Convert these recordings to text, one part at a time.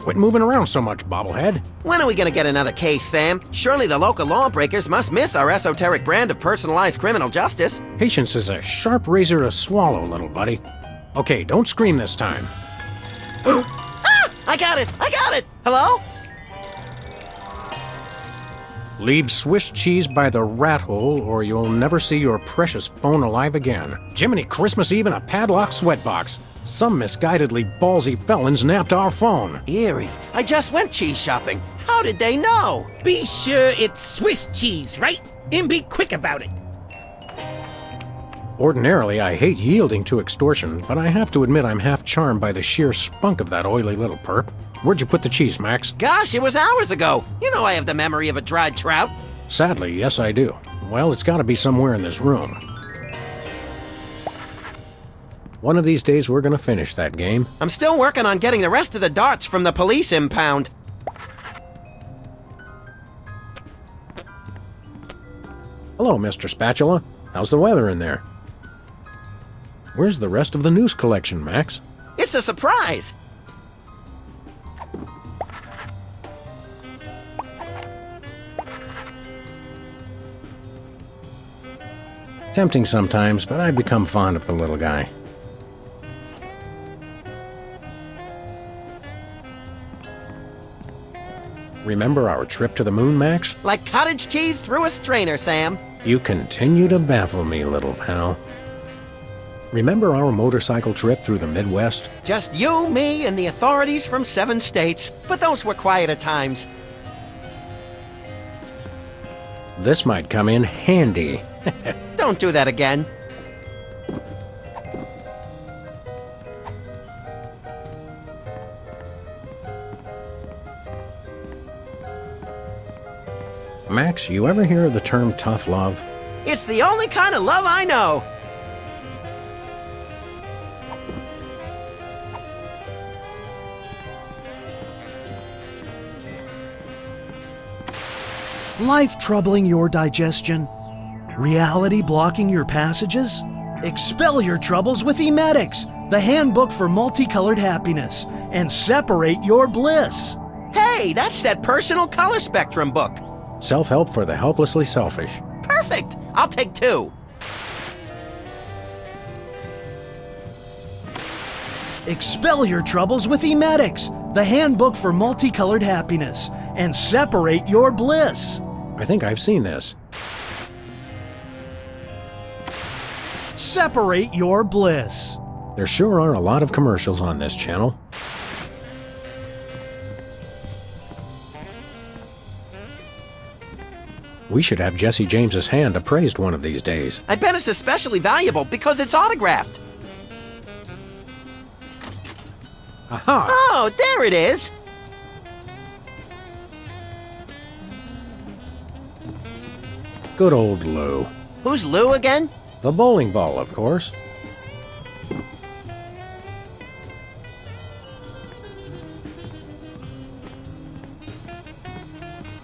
Quit moving around so much, bobblehead. When are we gonna get another case, Sam? Surely the local lawbreakers must miss our esoteric brand of personalized criminal justice. Patience is a sharp razor to swallow, little buddy. Okay, don't scream this time. I got it! I got it! Hello? Leave Swiss cheese by the rat hole, or you'll never see your precious phone alive again. Jiminy Christmas Eve in a padlock sweatbox. Some misguidedly ballsy felons napped our phone. Eerie. I just went cheese shopping. How did they know? Be sure it's Swiss cheese, right? And be quick about it. Ordinarily, I hate yielding to extortion, but I have to admit I'm half charmed by the sheer spunk of that oily little perp. Where'd you put the cheese, Max? Gosh, it was hours ago. You know I have the memory of a dried trout. Sadly, yes I do. Well, it's gotta be somewhere in this room. One of these days we're gonna finish that game. I'm still working on getting the rest of the darts from the police impound. Hello, Mr. Spatula. How's the weather in there? Where's the rest of the news collection, Max? It's a surprise. Tempting sometimes, but I become fond of the little guy. Remember our trip to the moon, Max? Like cottage cheese through a strainer, Sam. You continue to baffle me, little pal. Remember our motorcycle trip through the Midwest? Just you, me, and the authorities from 7 states. But those were quieter times. This might come in handy. Don't do that again. Max, you ever hear of the term tough love? It's the only kind of love I know. Life troubling your digestion? Reality blocking your passages? Expel your troubles with Emetics, the handbook for multicolored happiness, and separate your bliss. Hey, that's that personal color spectrum book. Self-help for the helplessly selfish. Perfect. I'll take 2. Expel your troubles with Emetics, the handbook for multicolored happiness, and separate your bliss. I think I've seen this. Separate your bliss. There sure are a lot of commercials on this channel. We should have Jesse James's hand appraised one of these days. I bet it's especially valuable because it's autographed. Aha! Oh, there it is. Good old Lou. Who's Lou again? The bowling ball, of course.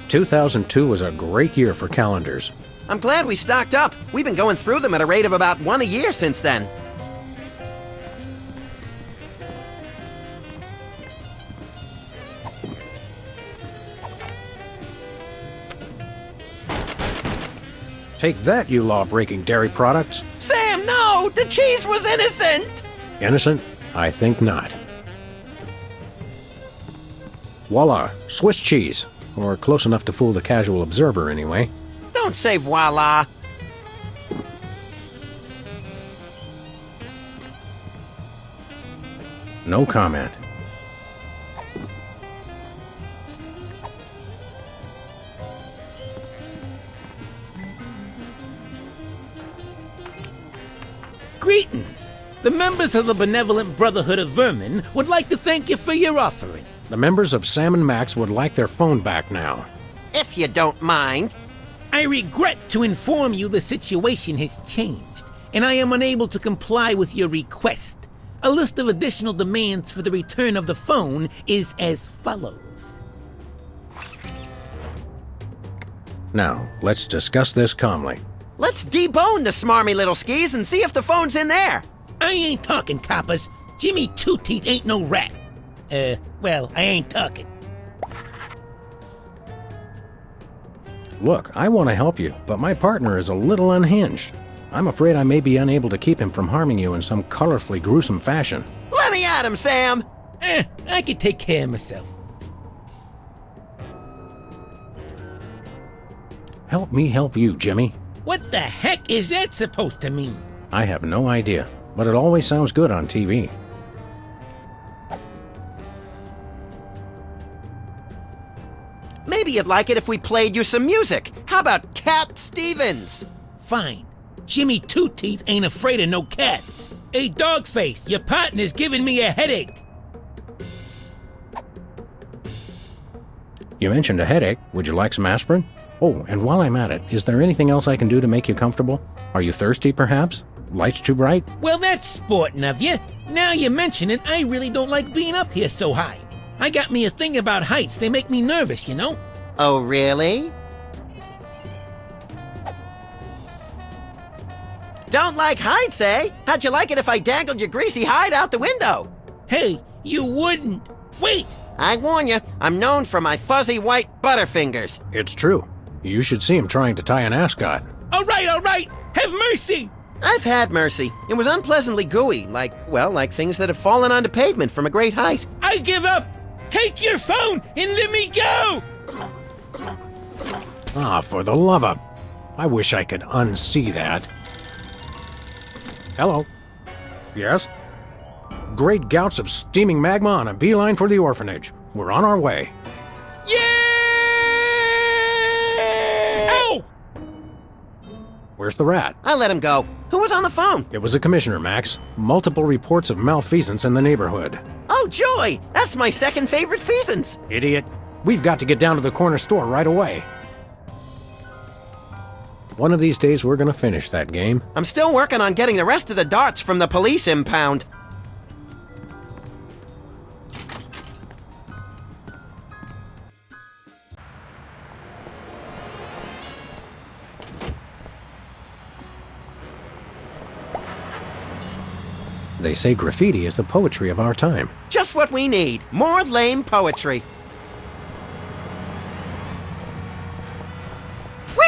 "2002 was a great year for calendars. I'm glad we stocked up. We've been going through them at a rate of about 1 a year since then. Take that, you law-breaking dairy products. Sam, no! The cheese was innocent! Innocent? I think not. Voila, Swiss cheese. Or close enough to fool the casual observer, anyway. Don't say voila. No comment. Greetings. The members of the Benevolent Brotherhood of Vermin would like to thank you for your offering. The members of Sam and Max would like their phone back now. If you don't mind. I regret to inform you the situation has changed, and I am unable to comply with your request. A list of additional demands for the return of the phone is as follows. Now, let's discuss this calmly. Let's debone the smarmy little skis and see if the phone's in there. I ain't talking coppers. Jimmy Two Teeth ain't no rat. Well, I ain't talking. Look, I want to help you, but my partner is a little unhinged. I'm afraid I may be unable to keep him from harming you in some colorfully gruesome fashion. Let me at him, Sam! I can take care of myself. Help me help you, Jimmy. What the heck is that supposed to mean? I have no idea, but it always sounds good on TV. Maybe you'd like it if we played you some music. How about Cat Stevens? Fine. Jimmy Two Teeth ain't afraid of no cats. Hey, Dogface, your partner's giving me a headache. You mentioned a headache. Would you like some aspirin? Oh, and while I'm at it, is there anything else I can do to make you comfortable? Are you thirsty, perhaps? Lights too bright? Well, that's sporting of you. Now you mention it, I really don't like being up here so high. I got me a thing about heights. They make me nervous, you know? Oh, really? Don't like heights, eh? How'd you like it if I dangled your greasy hide out the window? Hey, you wouldn't. Wait! I warn you, I'm known for my fuzzy white butterfingers. It's true. You should see him trying to tie an ascot. All right. Have mercy! I've had mercy. It was unpleasantly gooey, like things that have fallen onto pavement from a great height. I give up! Take your phone and let me go! Ah, for the love of... I wish I could unsee that. Hello? Yes? Great gouts of steaming magma on a beeline for the orphanage. We're on our way. Yeah! Ow! Where's the rat? I let him go. Who was on the phone? It was the commissioner, Max. Multiple reports of malfeasance in the neighborhood. Oh, joy! That's my second favorite feasance. Idiot. We've got to get down to the corner store right away. One of these days, we're gonna finish that game. I'm still working on getting the rest of the darts from the police impound. They say graffiti is the poetry of our time. Just what we need. More lame poetry. Whee!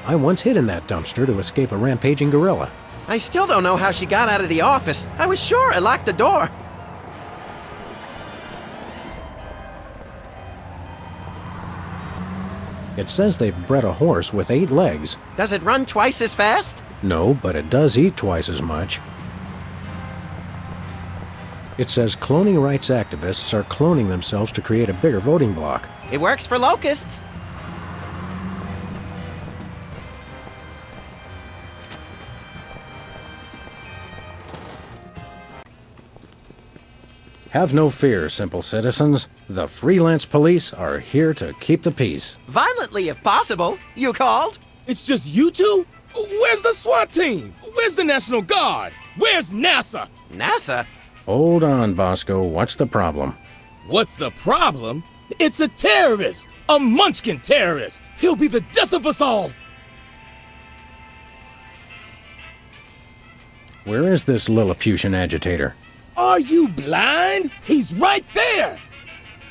I once hid in that dumpster to escape a rampaging gorilla. I still don't know how she got out of the office. I was sure I locked the door. It says they've bred a horse with 8 legs. Does it run twice as fast? No, but it does eat twice as much. It says cloning rights activists are cloning themselves to create a bigger voting bloc. It works for locusts. Have no fear, simple citizens. The freelance police are here to keep the peace. Violently, if possible. You called? It's just you two? Where's the SWAT team? Where's the National Guard? Where's NASA? NASA? Hold on, Bosco. What's the problem? What's the problem? It's a terrorist! A Munchkin terrorist! He'll be the death of us all! Where is this Lilliputian agitator? Are you blind? He's right there!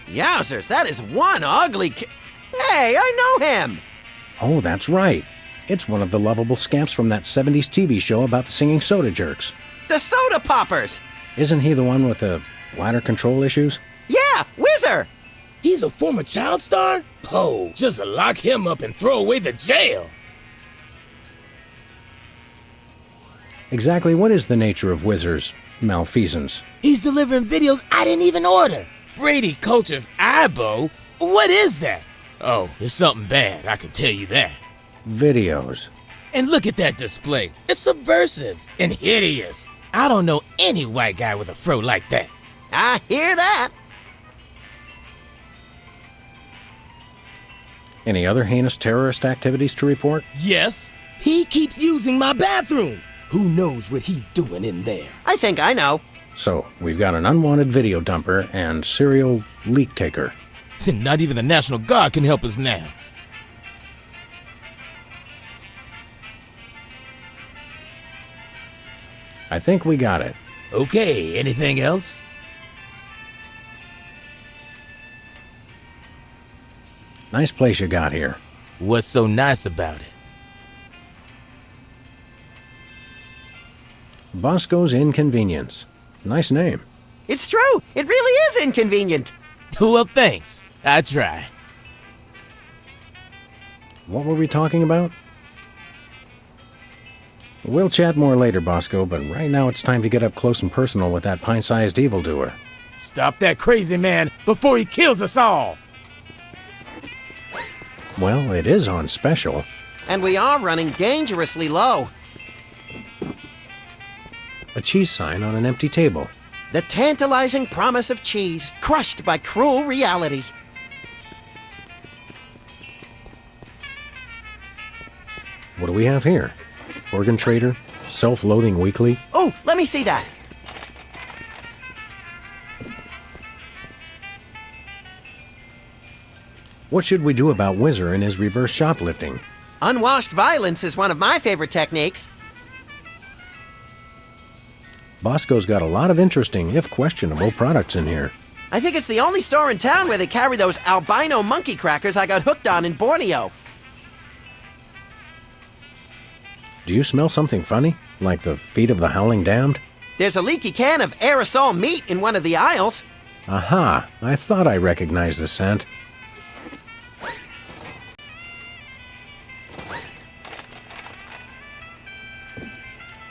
Yowzers, that is one ugly Hey, I know him! Oh, that's right. It's one of the lovable scamps from that 70s TV show about the singing soda jerks. The Soda Poppers! Isn't he the one with the bladder control issues? Yeah, Whizzer! He's a former child star? Oh, just lock him up and throw away the jail! Exactly what is the nature of Whizzer's malfeasance? He's delivering videos I didn't even order! Brady Culture's Ibo? What is that? Oh, it's something bad, I can tell you that. Videos. And look at that display. It's subversive and hideous. I don't know any white guy with a fro like that. I hear that! Any other heinous terrorist activities to report? Yes, he keeps using my bathroom. Who knows what he's doing in there? I think I know. So, we've got an unwanted video dumper and serial leak taker. Not even the National Guard can help us now. I think we got it. Okay, anything else? Nice place you got here. What's so nice about it? Bosco's Inconvenience. Nice name. It's true. It really is inconvenient. Well, thanks. I try. What were we talking about? We'll chat more later, Bosco, but right now it's time to get up close and personal with that pint-sized evildoer. Stop that crazy man before he kills us all! Well, it is on special. And we are running dangerously low. A cheese sign on an empty table. The tantalizing promise of cheese, crushed by cruel reality. What do we have here? Organ Trader? Self-Loathing Weekly? Oh, let me see that. What should we do about Whizzer and his reverse shoplifting? Unwashed violence is one of my favorite techniques. Bosco's got a lot of interesting, if questionable, products in here. I think it's the only store in town where they carry those albino monkey crackers I got hooked on in Borneo. Do you smell something funny? Like the feet of the Howling Damned? There's a leaky can of aerosol meat in one of the aisles. Aha! I thought I recognized the scent.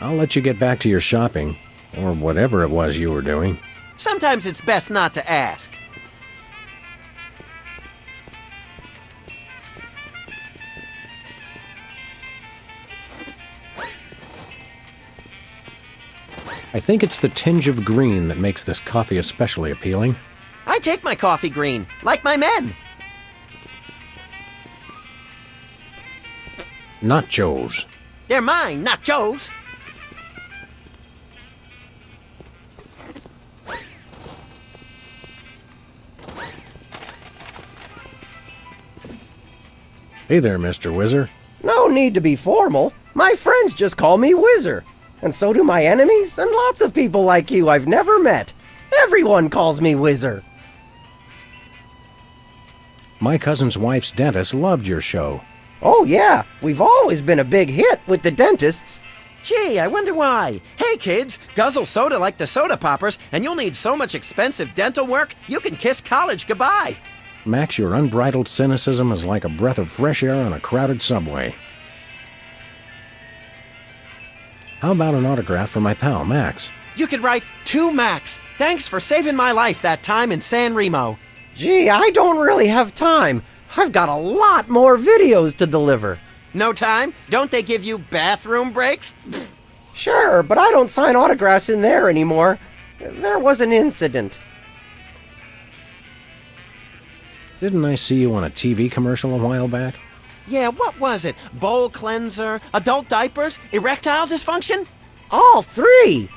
I'll let you get back to your shopping, or whatever it was you were doing. Sometimes it's best not to ask. I think it's the tinge of green that makes this coffee especially appealing. I take my coffee green, like my men. Not Joe's. They're mine, not Joe's. Hey there, Mr. Whizzer. No need to be formal. My friends just call me Whizzer. And so do my enemies, and lots of people like you I've never met. Everyone calls me Whizzer. My cousin's wife's dentist loved your show. Oh yeah, we've always been a big hit with the dentists. Gee, I wonder why. Hey kids, guzzle soda like the soda poppers, and you'll need so much expensive dental work, you can kiss college goodbye. Max, your unbridled cynicism is like a breath of fresh air on a crowded subway. How about an autograph for my pal, Max? You could write, "To Max, thanks for saving my life that time in San Remo." Gee, I don't really have time. I've got a lot more videos to deliver. No time? Don't they give you bathroom breaks? Sure, but I don't sign autographs in there anymore. There was an incident. Didn't I see you on a TV commercial a while back? Yeah, what was it? Bowl cleanser, adult diapers, erectile dysfunction? All three!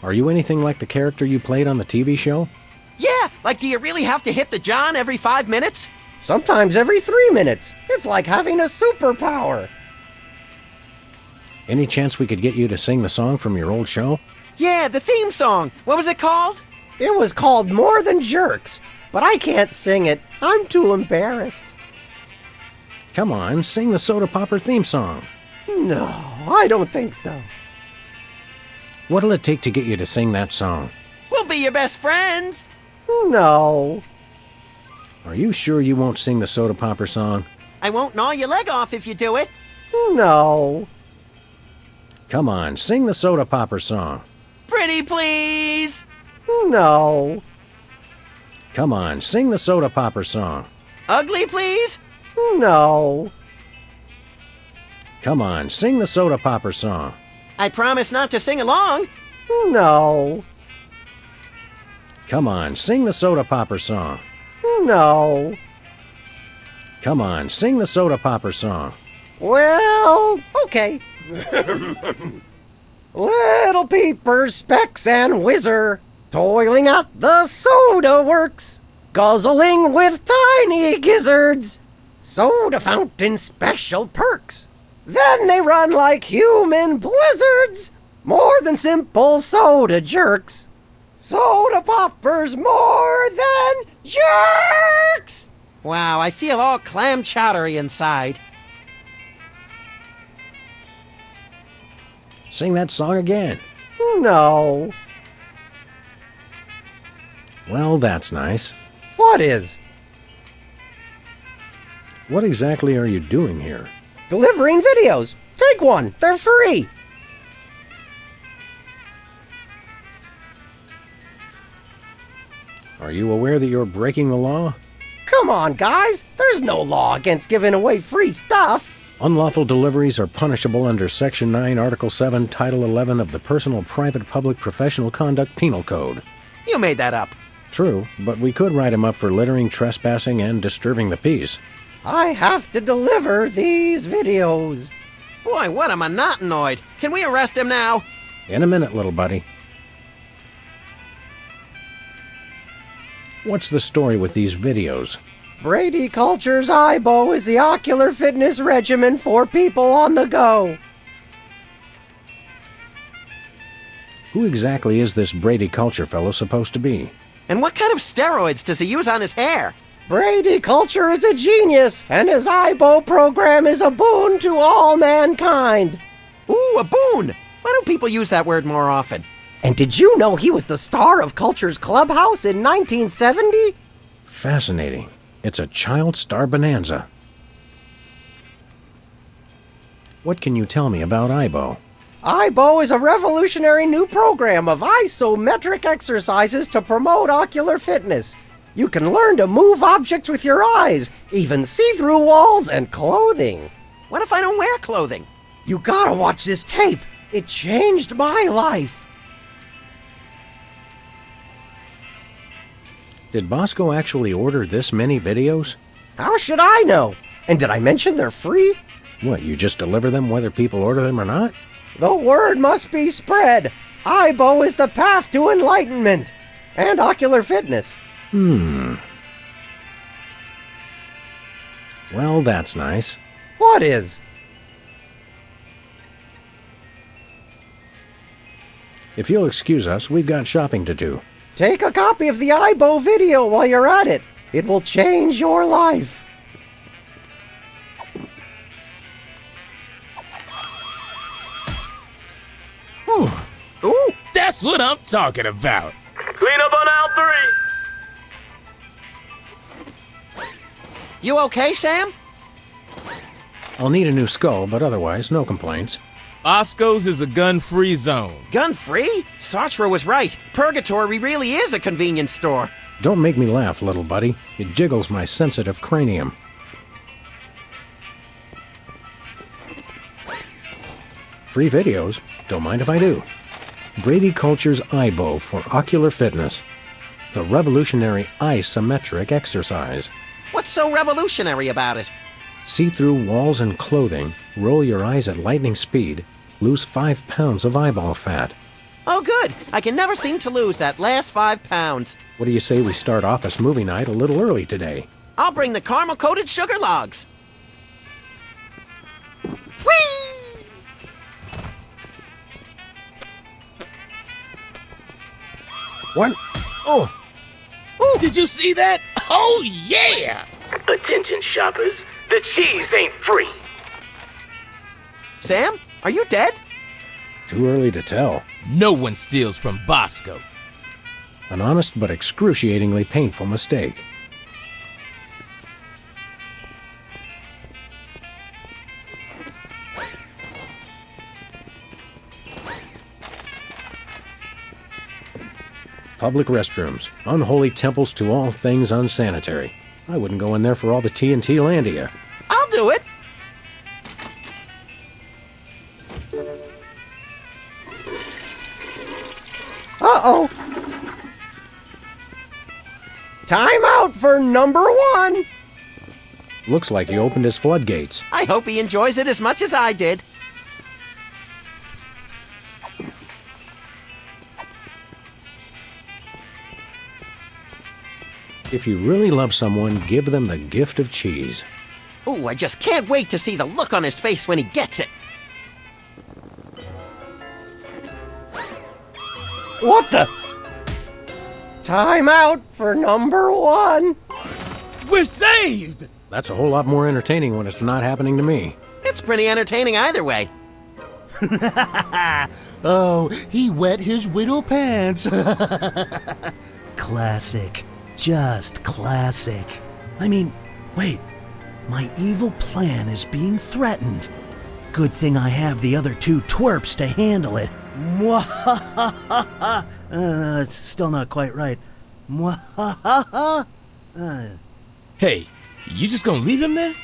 Are you anything like the character you played on the TV show? Yeah, like do you really have to hit the John every 5 minutes? Sometimes every 3 minutes. It's like having a superpower. Any chance we could get you to sing the song from your old show? Yeah, the theme song. What was it called? It was called More Than Jerks, but I can't sing it. I'm too embarrassed. Come on, sing the Soda Popper theme song. No, I don't think so. What'll it take to get you to sing that song? We'll be your best friends. No. Are you sure you won't sing the Soda Popper song? I won't gnaw your leg off if you do it. No. Come on, sing the Soda Popper song. Pretty please. No. Come on, sing the Soda Popper song. Ugly please. No. Come on, sing the Soda Popper song. I promise not to sing along. No. Come on, sing the Soda Popper song. No. Come on, sing the Soda Popper song. Well, okay. Little Peepers, Specs, and Whizzer, toiling at the soda works, guzzling with tiny gizzards, soda fountain special perks. Then they run like human blizzards. More than simple soda jerks. Soda poppers more than jerks! Wow, I feel all clam chowdery inside. Sing that song again. No. Well, that's nice. What is? What exactly are you doing here? Delivering videos. Take one. They're free. Are you aware that you're breaking the law? Come on, guys. There's no law against giving away free stuff. Unlawful deliveries are punishable under Section 9, Article 7, Title 11 of the Personal, Private, Public, Professional Conduct Penal Code. You made that up. True, but we could write him up for littering, trespassing, and disturbing the peace. I have to deliver these videos. Boy, what a monotanoid. Can we arrest him now? In a minute, little buddy. What's the story with these videos? Brady Culture's IBO is the ocular fitness regimen for people on the go. Who exactly is this Brady Culture fellow supposed to be? And what kind of steroids does he use on his hair? Brady Culture is a genius, and his IBO program is a boon to all mankind. Ooh, a boon! Why don't people use that word more often? And did you know he was the star of Culture's Clubhouse in 1970? Fascinating. It's a child star bonanza. What can you tell me about IBO? IBO is a revolutionary new program of isometric exercises to promote ocular fitness. You can learn to move objects with your eyes, even see-through walls and clothing. What if I don't wear clothing? You gotta watch this tape. It changed my life. Did Bosco actually order this many videos? How should I know? And did I mention they're free? What, you just deliver them whether people order them or not? The word must be spread. IBO is the path to enlightenment and ocular fitness. Well, that's nice. What is? If you'll excuse us, we've got shopping to do. Take a copy of the IBO video while you're at it. It will change your life. Ooh! That's what I'm talking about. Clean up on aisle 3. You okay, Sam? I'll need a new skull, but otherwise, no complaints. Bosco's is a gun-free zone. Gun-free? Sartre was right. Purgatory really is a convenience store. Don't make me laugh, little buddy. It jiggles my sensitive cranium. Free videos? Don't mind if I do. Brady Culture's IBO for ocular fitness. The revolutionary isometric exercise. What's so revolutionary about it? See through walls and clothing, roll your eyes at lightning speed, lose 5 pounds of eyeball fat. Oh, good. I can never seem to lose that last 5 pounds. What do you say we start office movie night a little early today? I'll bring the caramel-coated sugar logs. Whee! What? Oh! Did you see that? Oh, yeah! Attention, shoppers. The cheese ain't free. Sam, are you dead? Too early to tell. No one steals from Bosco. An honest but excruciatingly painful mistake. Public restrooms, unholy temples to all things unsanitary. I wouldn't go in there for all the TNT Landia. I'll do it. Uh-oh. Time out for number 1. Looks like he opened his floodgates. I hope he enjoys it as much as I did. If you really love someone, give them the gift of cheese. Ooh, I just can't wait to see the look on his face when he gets it. What the? Time out for number one. We're saved! That's a whole lot more entertaining when it's not happening to me. It's pretty entertaining either way. Oh, he wet his widow pants. Classic. Just classic. I mean, wait. My evil plan is being threatened. Good thing I have the other two twerps to handle it. Mwahahaha. It's still not quite right. Mwahahaha. Hey, you just gonna leave him there?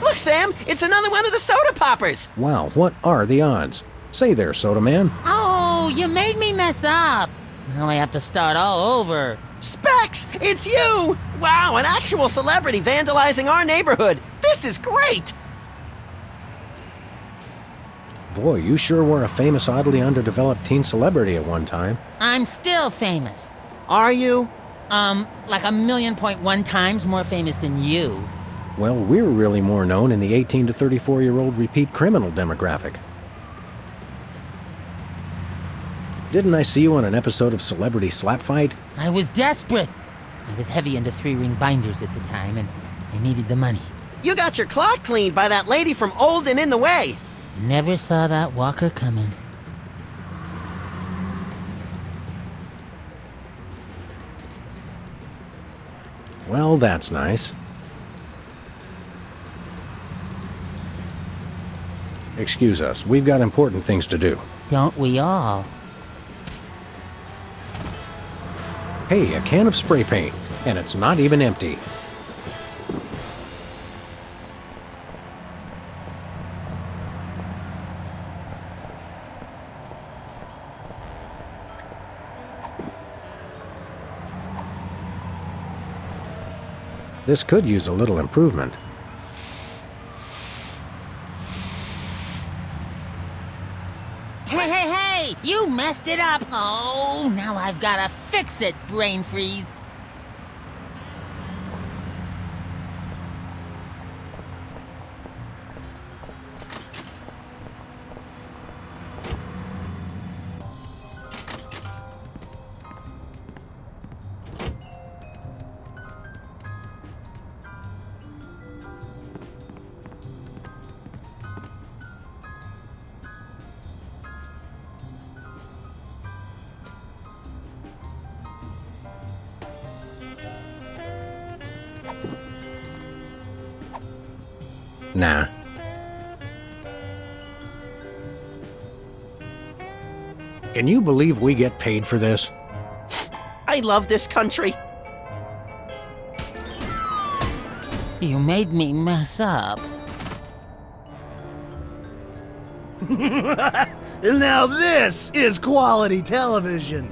Look, Sam, it's another one of the soda poppers. Wow, what are the odds? Say there, Soda Man. Oh, you made me mess up. Now I have to start all over. Specs, it's you! Wow, an actual celebrity vandalizing our neighborhood. This is great! Boy, you sure were a famous, oddly underdeveloped teen celebrity at one time. I'm still famous. Are you? Like 1,000,000.1 times more famous than you. Well, we're really more known in the 18 to 34-year-old repeat criminal demographic. Didn't I see you on an episode of Celebrity Slap Fight? I was desperate. I was heavy into 3-ring binders at the time, and I needed the money. You got your clock cleaned by that lady from Old and in the Way. Never saw that walker coming. Well, that's nice. Excuse us, we've got important things to do. Don't we all? Hey, a can of spray paint, and it's not even empty. This could use a little improvement. Hey! You messed it up! Oh, now I've gotta fix it, brain freeze. Nah. Can you believe we get paid for this? I love this country. You made me mess up. Now this is quality television.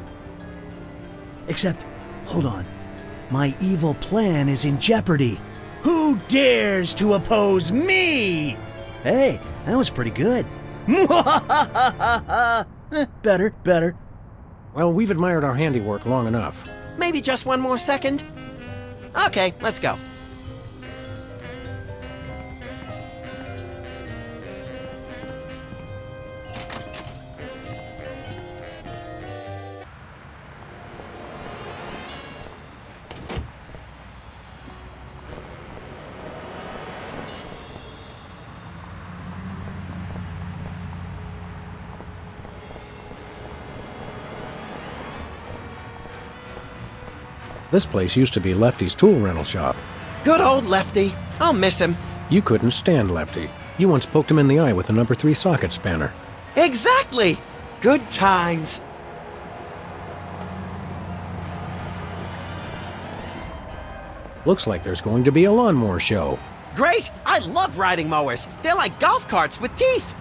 Except, hold on. My evil plan is in jeopardy. Who dares to oppose me? Hey, that was pretty good. Better. Well, we've admired our handiwork long enough. Maybe just one more second? Okay, let's go. This place used to be Lefty's tool rental shop. Good old Lefty. I'll miss him. You couldn't stand Lefty. You once poked him in the eye with a number 3 socket spanner. Exactly! Good times. Looks like there's going to be a lawnmower show. Great! I love riding mowers. They're like golf carts with teeth.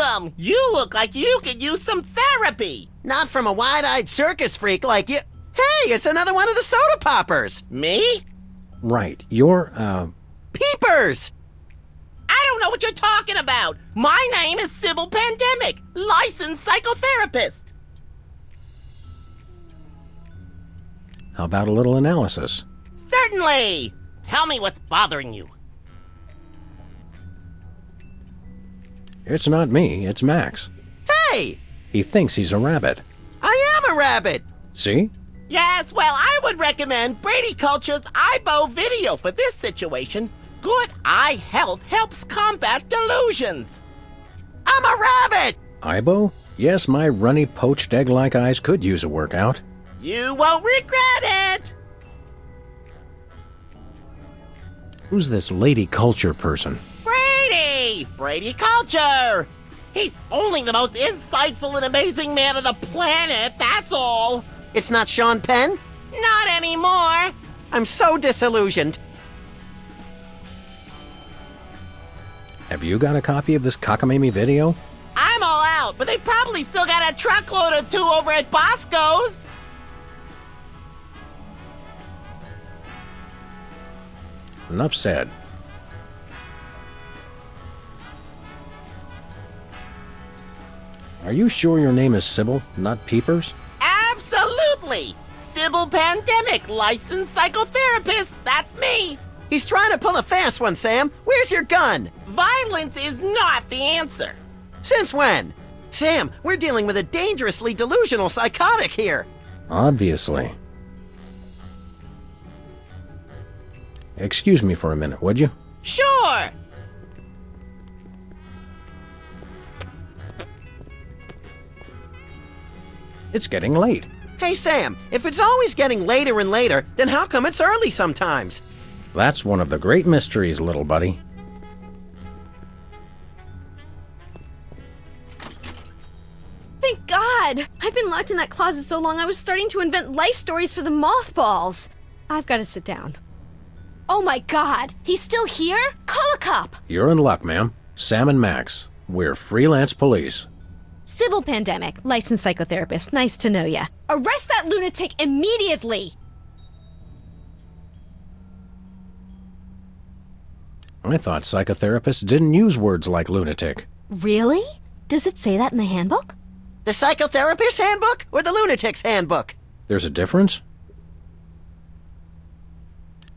welcome! You look like you could use some therapy! Not from a wide-eyed circus freak like you. Hey, it's another one of the soda poppers! Me? Right, you're, Peepers! I don't know what you're talking about! My name is Sybil Pandemic, licensed psychotherapist! how about a little analysis? Certainly! Tell me what's bothering you. It's not me, it's Max. Hey! He thinks he's a rabbit. I am a rabbit! See? Yes, well, I would recommend Brady Culture's EyeBow video for this situation. Good eye health helps combat delusions. I'm a rabbit! Ibo? Yes, my runny, poached egg-like eyes could use a workout. You won't regret it! Who's this lady culture person? Brady! Brady Culture! He's only the most insightful and amazing man on the planet, that's all! It's not Sean Penn? Not anymore! I'm so disillusioned. Have you got a copy of this cockamamie video? I'm all out, but they probably still got a truckload or two over at Bosco's! Enough said. Are you sure your name is Sybil, not Peepers? Absolutely! Sybil Pandemic, licensed psychotherapist, that's me! He's trying to pull a fast one, Sam. Where's your gun? Violence is not the answer. Since when? Sam, we're dealing with a dangerously delusional psychotic here. Obviously. Excuse me for a minute, would you? Sure! It's getting late. Hey, Sam, if it's always getting later and later, then how come it's early sometimes? That's one of the great mysteries, little buddy. Thank God! I've been locked in that closet so long I was starting to invent life stories for the mothballs. I've got to sit down. Oh my God! He's still here? Call a cop! You're in luck, ma'am. Sam and Max. We're freelance police. Sybil Pandemic, licensed psychotherapist. Nice to know ya. Arrest that lunatic immediately! I thought psychotherapists didn't use words like lunatic. Really? Does it say that in the handbook? The psychotherapist's handbook or the lunatic's handbook? There's a difference?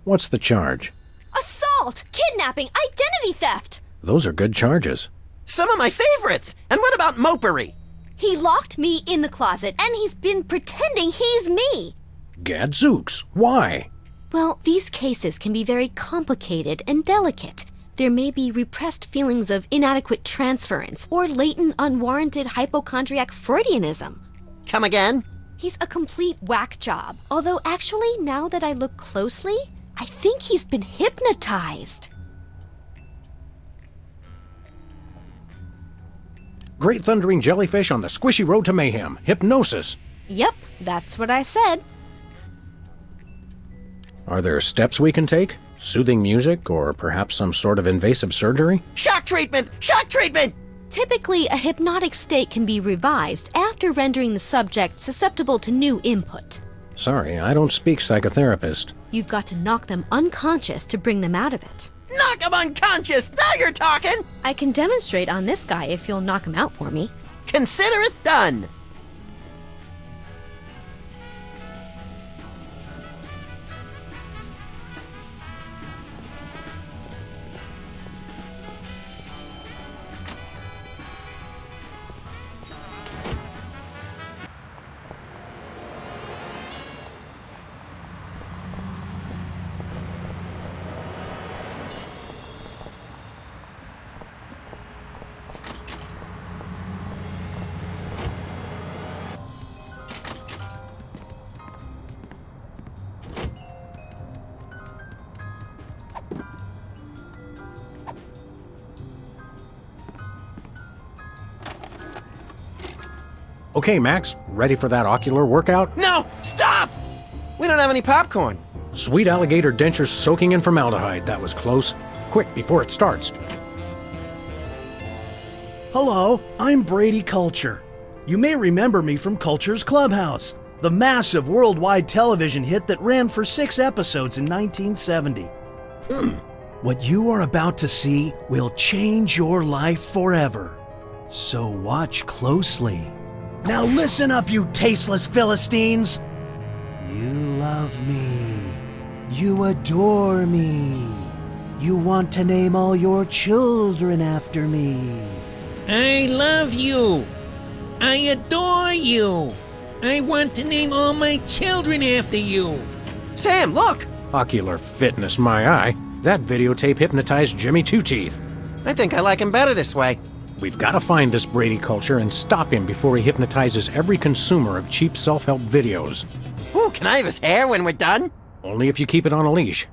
What's the charge? Assault! Kidnapping! Identity theft! Those are good charges. Some of my favorites. And what about mopery? He locked me in the closet, and he's been pretending he's me! Gadzooks! Why? Well, these cases can be very complicated and delicate. There may be repressed feelings of inadequate transference or latent unwarranted hypochondriac Freudianism. Come again? He's a complete whack job. Although actually, now that I look closely, I think he's been hypnotized. Great thundering jellyfish on the squishy road to mayhem. Hypnosis. Yep, that's what I said. Are there steps we can take? Soothing music, or perhaps some sort of invasive surgery? Shock treatment! Shock treatment! Typically, a hypnotic state can be revised after rendering the subject susceptible to new input. Sorry, I don't speak psychotherapist. You've got to knock them unconscious to bring them out of it. Knock him unconscious! Now you're talking! I can demonstrate on this guy if you'll knock him out for me. Consider it done! Okay, Max, ready for that ocular workout? No! Stop! We don't have any popcorn. Sweet alligator dentures soaking in formaldehyde. That was close. Quick, before it starts. Hello, I'm Brady Culture. You may remember me from Culture's Clubhouse, the massive worldwide television hit that ran for 6 episodes in 1970. What you are about to see will change your life forever. So watch closely. Now listen up, you tasteless Philistines! You love me. You adore me. You want to name all your children after me. I love you. I adore you. I want to name all my children after you. Sam, look! Ocular fitness, my eye. That videotape hypnotized Jimmy Two Teeth. I think I like him better this way. We've got to find this Brady Culture and stop him before he hypnotizes every consumer of cheap self-help videos. Ooh, can I have his hair when we're done? Only if you keep it on a leash.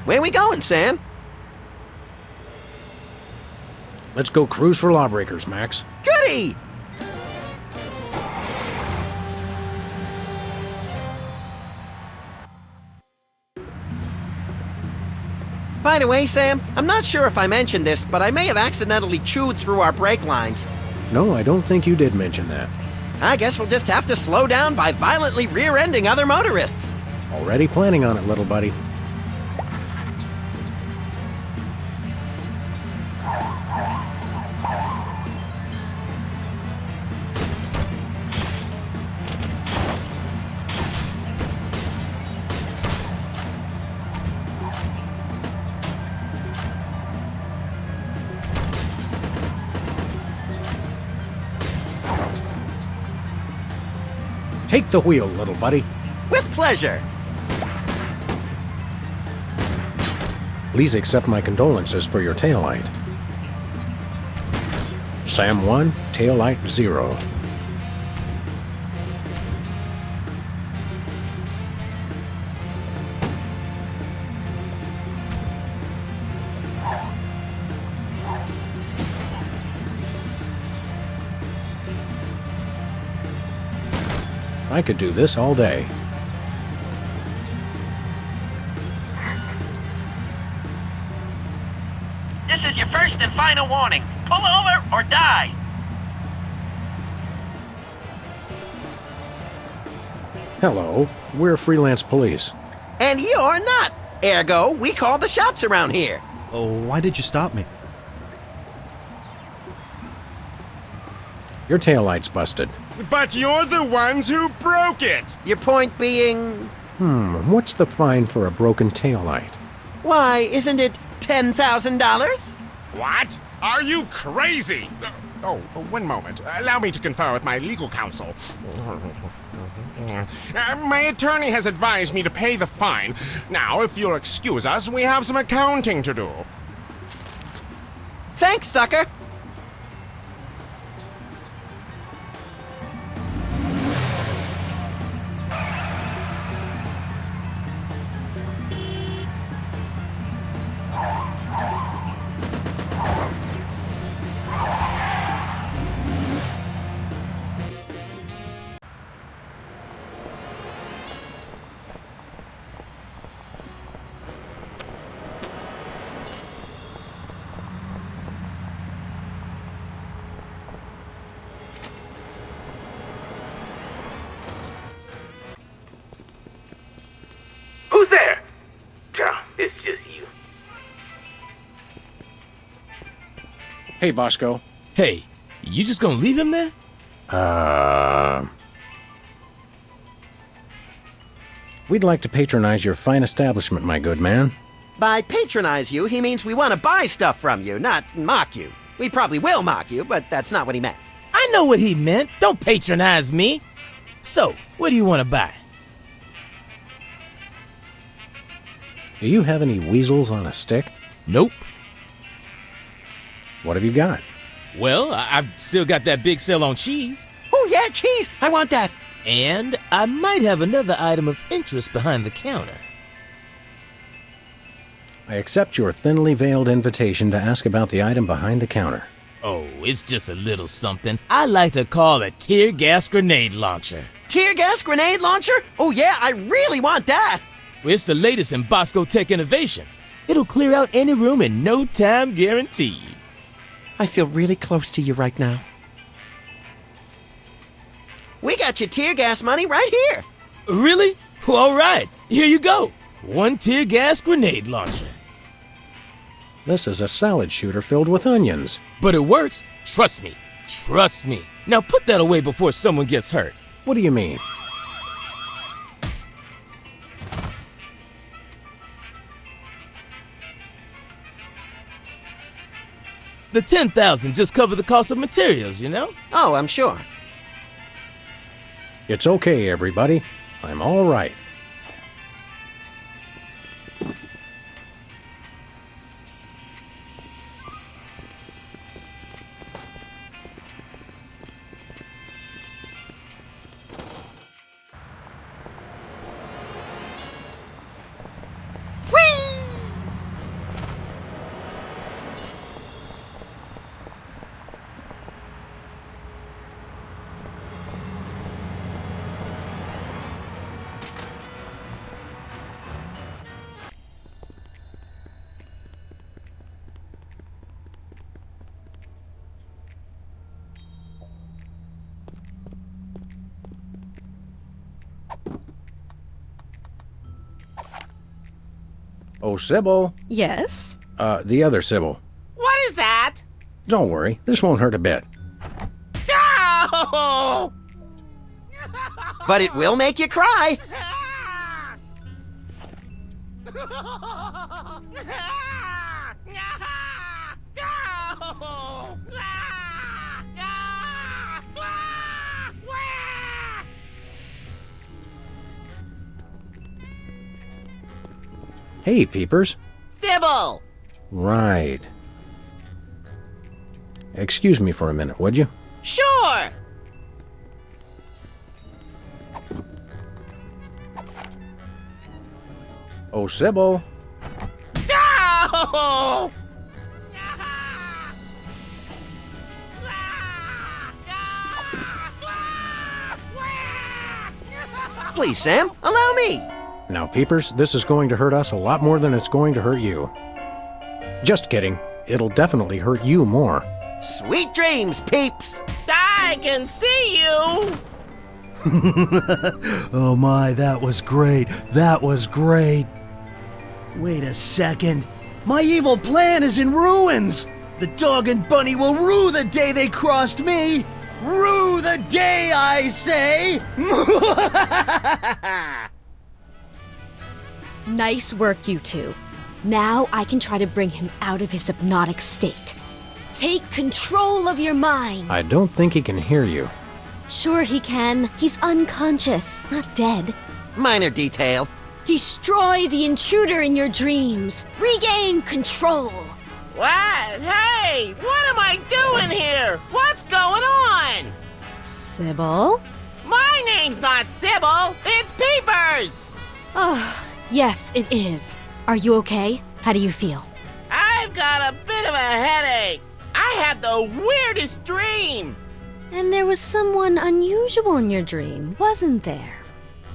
Where we going, Sam? Let's go cruise for lawbreakers, Max. Goody! By the way, Sam, I'm not sure if I mentioned this, but I may have accidentally chewed through our brake lines. No, I don't think you did mention that. I guess we'll just have to slow down by violently rear-ending other motorists. Already planning on it, little buddy. Take the wheel, little buddy. With pleasure. Please accept my condolences for your taillight. Sam 1, taillight 0. I could do this all day. This is your first and final warning. Pull over or die. Hello, we're freelance police. And you're not. Ergo, we call the shots around here. Oh, why did you stop me? Your taillight's busted. But you're the ones who broke it! Your point being... What's the fine for a broken taillight? Why, isn't it $10,000? What? Are you crazy? Oh, one moment. Allow me to confer with my legal counsel. My attorney has advised me to pay the fine. Now, if you'll excuse us, we have some accounting to do. Thanks, sucker. Who's there? Oh, it's just you. Hey, Bosco. Hey, you just gonna leave him there? We'd like to patronize your fine establishment, my good man. By patronize you, he means we want to buy stuff from you, not mock you. We probably will mock you, but that's not what he meant. I know what he meant. Don't patronize me. So, what do you want to buy? Do you have any weasels on a stick? Nope. What have you got? Well, I've still got that big sale on cheese. Oh, yeah, cheese! I want that! And I might have another item of interest behind the counter. I accept your thinly veiled invitation to ask about the item behind the counter. Oh, it's just a little something I like to call a tear gas grenade launcher. Tear gas grenade launcher? Oh yeah, I really want that! It's the latest in Bosco Tech innovation. It'll clear out any room in no time guaranteed. I feel really close to you right now. We got your tear gas money right here. Really? All right, here you go. One tear gas grenade launcher. This is a salad shooter filled with onions. But it works. Trust me. Trust me. Now put that away before someone gets hurt. What do you mean? The $10,000 just covered the cost of materials, you know? Oh, I'm sure. It's okay, everybody. I'm all right. Oh, Sybil. Yes? The other Sybil. What is that? Don't worry, this won't hurt a bit. No! But it will make you cry. Hey, Peepers. Sybil! Right. Excuse me for a minute, would you? Sure! Oh, Sybil. No! Please, Sam, allow me. Now, Peepers, this is going to hurt us a lot more than it's going to hurt you. Just kidding. It'll definitely hurt you more. Sweet dreams, peeps. I can see you! Oh my, that was great. That was great. Wait a second. My evil plan is in ruins. The dog and bunny will rue the day they crossed me. Rue the day, I say. Nice work, you two. Now I can try to bring him out of his hypnotic state. Take control of your mind. I don't think he can hear you. Sure he can. He's unconscious, not dead. Minor detail. Destroy the intruder in your dreams. Regain control. What? Hey! What am I doing here? What's going on? Sybil? My name's not Sybil! It's Peepers! Oh, yes, it is. Are you okay? How do you feel? I've got a bit of a headache. I had the weirdest dream. And there was someone unusual in your dream, wasn't there?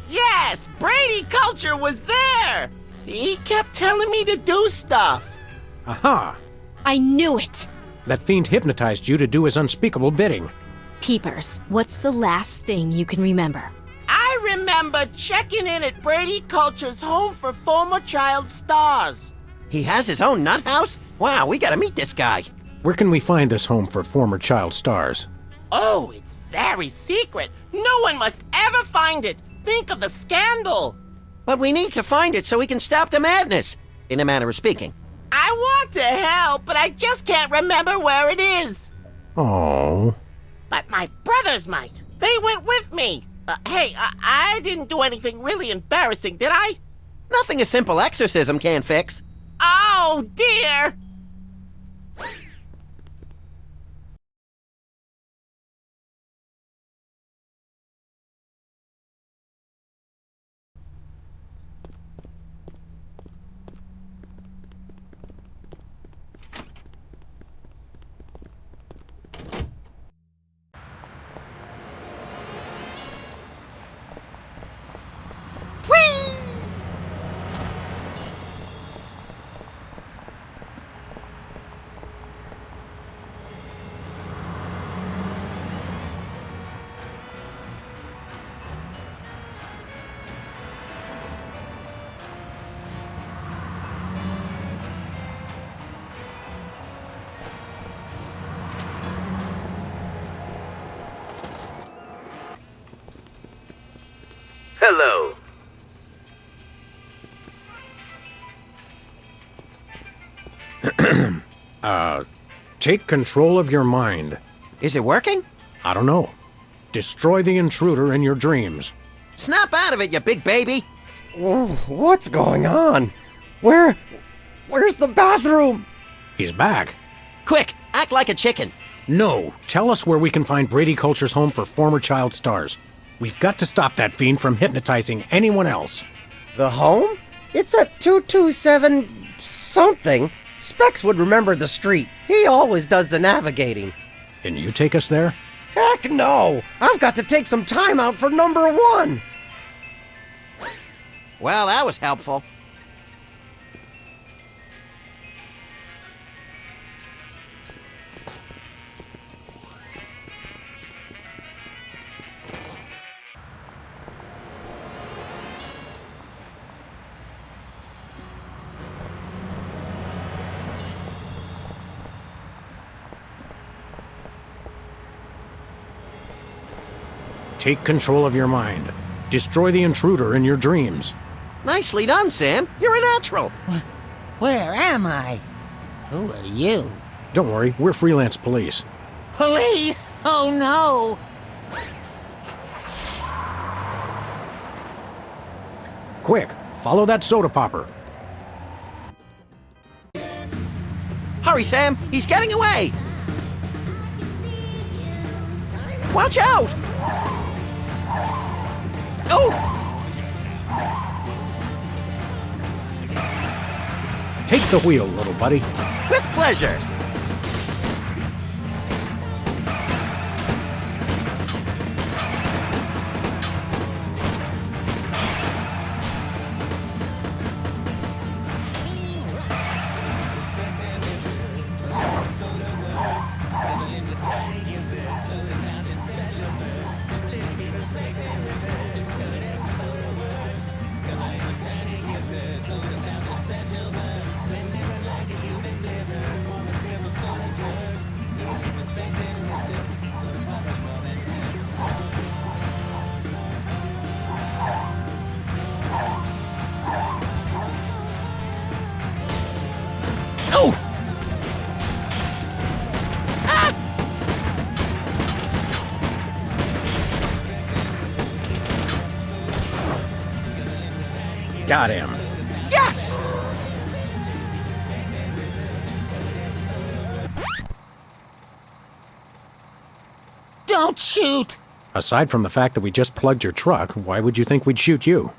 Yes, Brady Culture was there. He kept telling me to do stuff. Aha! I knew it! That fiend hypnotized you to do his unspeakable bidding. Peepers, what's the last thing you can remember? I remember checking in at Brady Culture's home for former child stars. He has his own nut house? Wow, we gotta meet this guy. Where can we find this home for former child stars? Oh, it's very secret. No one must ever find it. Think of the scandal. But we need to find it so we can stop the madness, in a manner of speaking. I want to help, but I just can't remember where it is. Oh. But my brothers might. They went with me. Hey, I didn't do anything really embarrassing, did I? Nothing a simple exorcism can fix. Oh, dear. hello. Take control of your mind. Is it working? I don't know. Destroy the intruder in your dreams. Snap out of it, you big baby! What's going on? Where's the bathroom? He's back. Quick, act like a chicken. No, tell us where we can find Brady Culture's home for former child stars. We've got to stop that fiend from hypnotizing anyone else. The home? It's at 227 something. Specs would remember the street. He always does the navigating. Can you take us there? Heck no! I've got to take some time out for number one! Well, that was helpful. Take control of your mind. Destroy the intruder in your dreams. Nicely done, Sam. You're a natural. Where am I? Who are you? Don't worry, we're freelance police. Police? Oh no! Quick, follow that soda popper. Hurry, Sam. He's getting away. Watch out! Oh! Take the wheel, little buddy. With pleasure. Oh! Ah! Got him. Yes! Don't shoot! Aside from the fact that we just plugged your truck, why would you think we'd shoot you?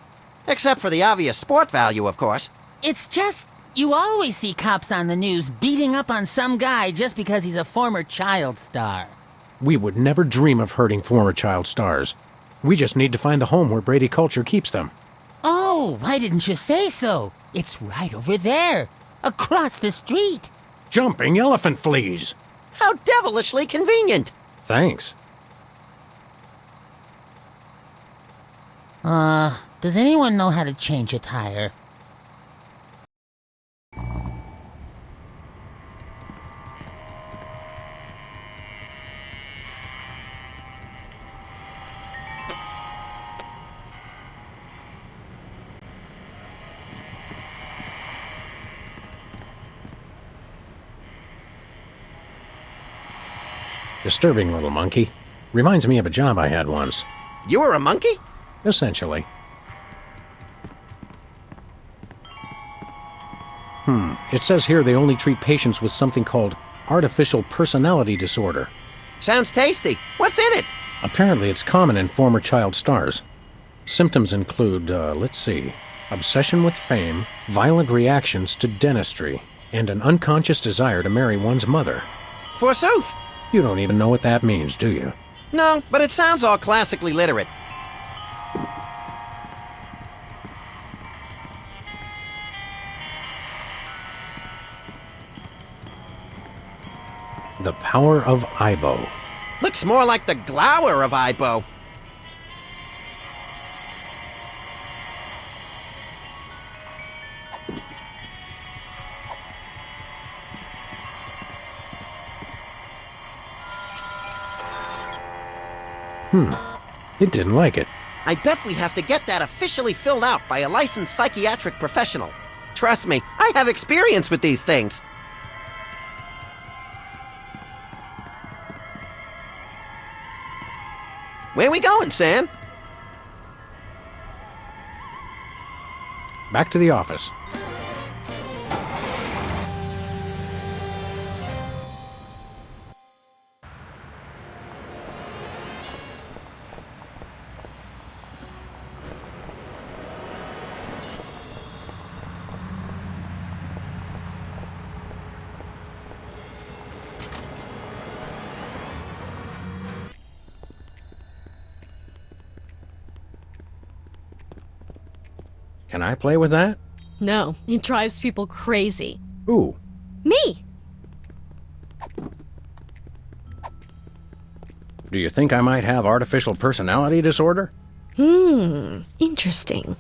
Except for the obvious sport value, of course. It's just, you always see cops on the news beating up on some guy just because he's a former child star. We would never dream of hurting former child stars. We just need to find the home where Brady Culture keeps them. Oh, why didn't you say so? It's right over there, across the street. Jumping elephant fleas. How devilishly convenient. Thanks. Does anyone know how to change a tire? Disturbing little monkey. Reminds me of a job I had once. You were a monkey? Essentially. It says here they only treat patients with something called artificial personality disorder. Sounds tasty. What's in it? Apparently it's common in former child stars. Symptoms include, obsession with fame, violent reactions to dentistry, and an unconscious desire to marry one's mother. Forsooth. You don't even know what that means, do you? No, but it sounds all classically literate. The power of Ibo. Looks more like the glower of Ibo. It didn't like it. I bet we have to get that officially filled out by a licensed psychiatric professional. Trust me, I have experience with these things. Where we going, Sam? Back to the office. Can I play with that? No, it drives people crazy. Ooh. Me! Do you think I might have artificial personality disorder? Interesting.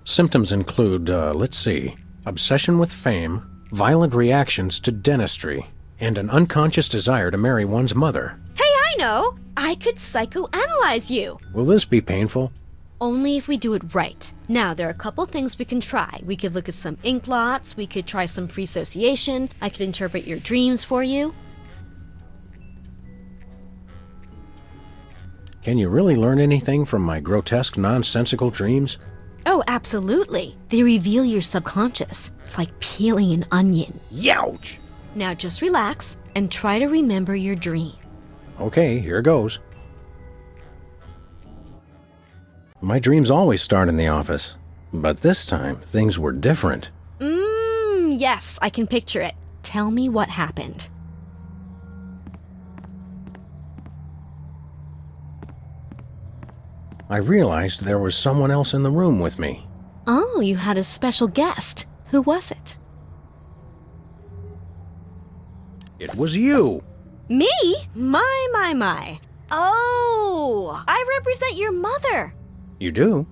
Symptoms include, let's see, obsession with fame, violent reactions to dentistry, and an unconscious desire to marry one's mother. Hey, I know! I could psychoanalyze you! Will this be painful? Only if we do it right. Now, there are a couple things we can try. We could look at some ink blots, we could try some free association, I could interpret your dreams for you. Can you really learn anything from my grotesque, nonsensical dreams? Oh, absolutely. They reveal your subconscious. It's like peeling an onion. Youch! Now just relax and try to remember your dream. Okay, here goes. My dreams always start in the office, but this time things were different. Yes, I can picture it. Tell me what happened. I realized there was someone else in the room with me. Oh, you had a special guest. Who was it? It was you! Me? My. Oh, I represent your mother. You do?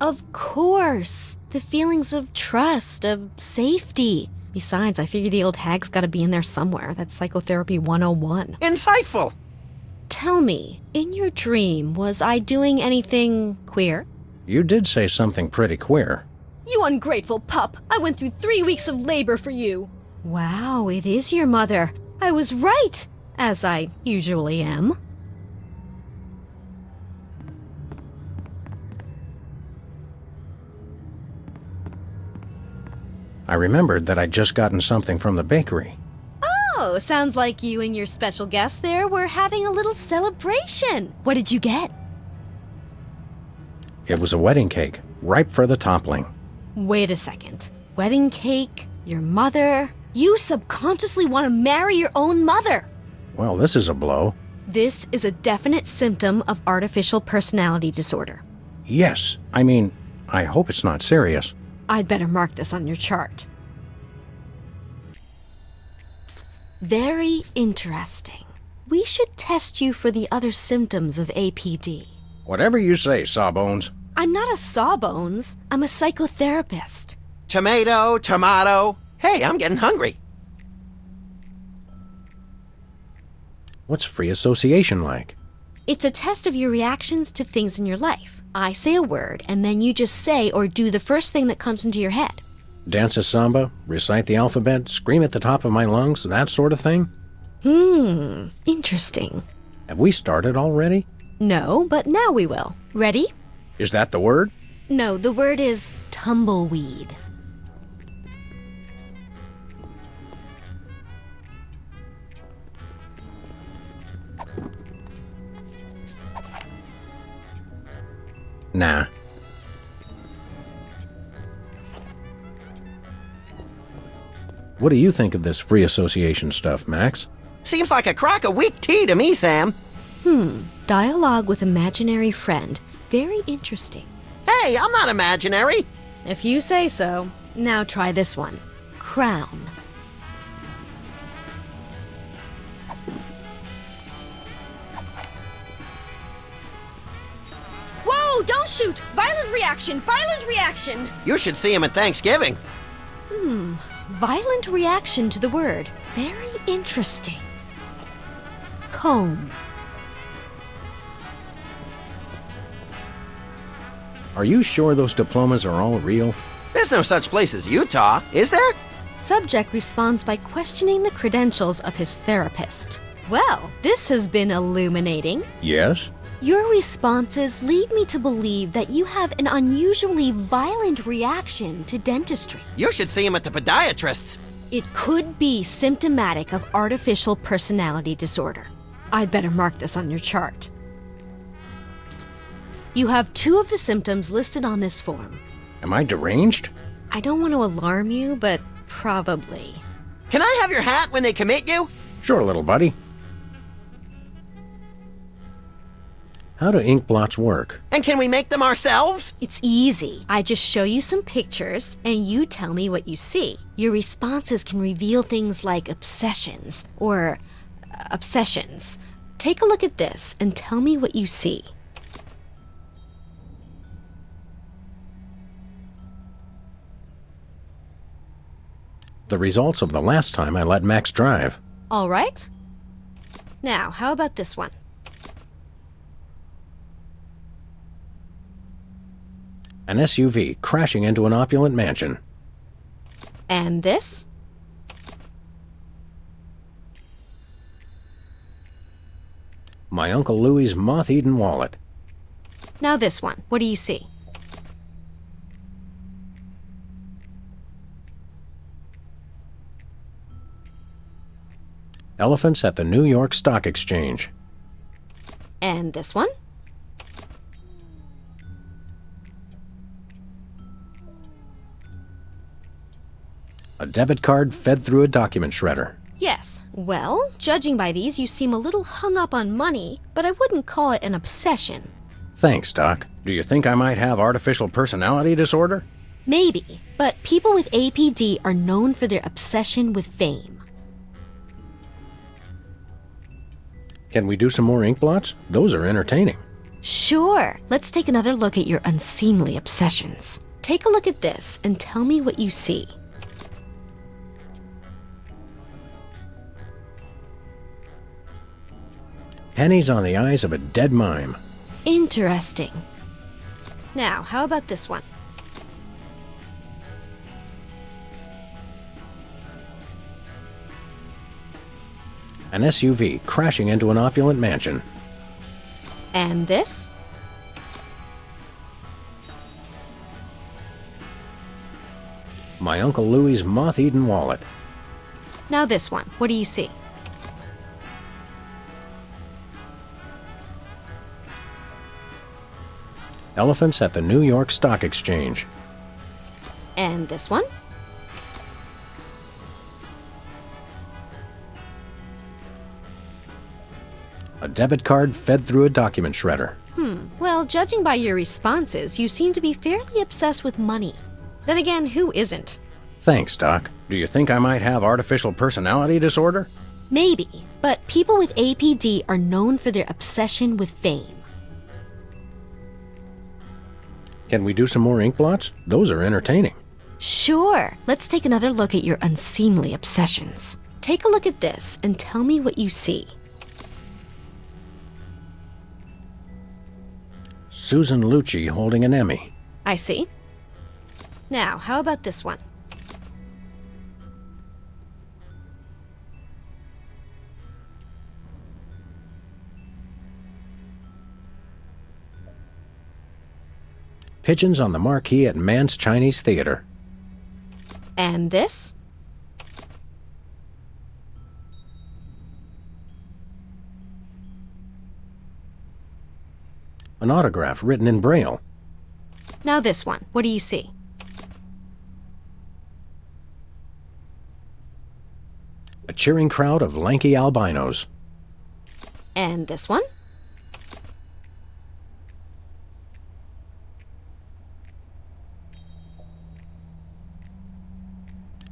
Of course. The feelings of trust, of safety. Besides, I figure the old hag's gotta be in there somewhere. That's Psychotherapy 101. Insightful! Tell me, in your dream, was I doing anything queer? You did say something pretty queer. You ungrateful pup! I went through 3 weeks of labor for you! Wow, it is your mother. I was right, as I usually am. I remembered that I'd just gotten something from the bakery. Oh, sounds like you and your special guest there were having a little celebration. What did you get? It was a wedding cake, ripe for the toppling. Wait a second. Wedding cake? Your mother? You subconsciously want to marry your own mother! Well, this is a blow. This is a definite symptom of artificial personality disorder. Yes, I hope it's not serious. I'd better mark this on your chart. Very interesting. We should test you for the other symptoms of APD. Whatever you say, Sawbones. I'm not a Sawbones. I'm a psychotherapist. Tomato. Hey, I'm getting hungry. What's free association like? It's a test of your reactions to things in your life. I say a word, and then you just say or do the first thing that comes into your head. Dance a samba, recite the alphabet, scream at the top of my lungs, that sort of thing? Interesting. Have we started already? No, but now we will. Ready? Is that the word? No, the word is tumbleweed. Nah. What do you think of this free association stuff, Max? Seems like a crock of weak tea to me, Sam. Dialogue with imaginary friend. Very interesting. Hey, I'm not imaginary. If you say so. Now try this one. Crown. Whoa, don't shoot! Violent reaction! Violent reaction! You should see him at Thanksgiving. Violent reaction to the word. Very interesting. Comb. Are you sure those diplomas are all real? There's no such place as Utah, is there? Subject responds by questioning the credentials of his therapist. Well, this has been illuminating. Yes? Your responses lead me to believe that you have an unusually violent reaction to dentistry. You should see him at the podiatrist's. It could be symptomatic of artificial personality disorder. I'd better mark this on your chart. You have 2 of the symptoms listed on this form. Am I deranged? I don't want to alarm you, but probably. Can I have your hat when they commit you? Sure, little buddy. How do ink blots work? And can we make them ourselves? It's easy. I just show you some pictures, and you tell me what you see. Your responses can reveal things like obsessions, or obsessions. Take a look at this and tell me what you see. The results of the last time I let Max drive. All right. Now, how about this one? An SUV crashing into an opulent mansion. And this? My Uncle Louie's moth-eaten wallet. Now this one. What do you see? Elephants at the New York Stock Exchange. And this one? A debit card fed through a document shredder. Yes. Well, judging by these, you seem a little hung up on money, but I wouldn't call it an obsession. Thanks, Doc. Do you think I might have artificial personality disorder? Maybe, but people with APD are known for their obsession with fame. Can we do some more ink blots? Those are entertaining. Sure. Let's take another look at your unseemly obsessions. Take a look at this and tell me what you see. Pennies on the eyes of a dead mime. Interesting. Now, how about this one? An SUV crashing into an opulent mansion. And this? My Uncle Louie's moth-eaten wallet. Now this one. What do you see? Elephants at the New York Stock Exchange. And this one? A debit card fed through a document shredder. Well, judging by your responses, you seem to be fairly obsessed with money. Then again, who isn't? Thanks, Doc. Do you think I might have artificial personality disorder? Maybe, but people with APD are known for their obsession with fame. Can we do some more ink blots? Those are entertaining. Sure. Let's take another look at your unseemly obsessions. Take a look at this and tell me what you see. Susan Lucci holding an Emmy. I see. Now, how about this one? Pigeons on the marquee at Mann's Chinese Theater. And this? An autograph written in Braille. Now this one. What do you see? A cheering crowd of lanky albinos. And this one?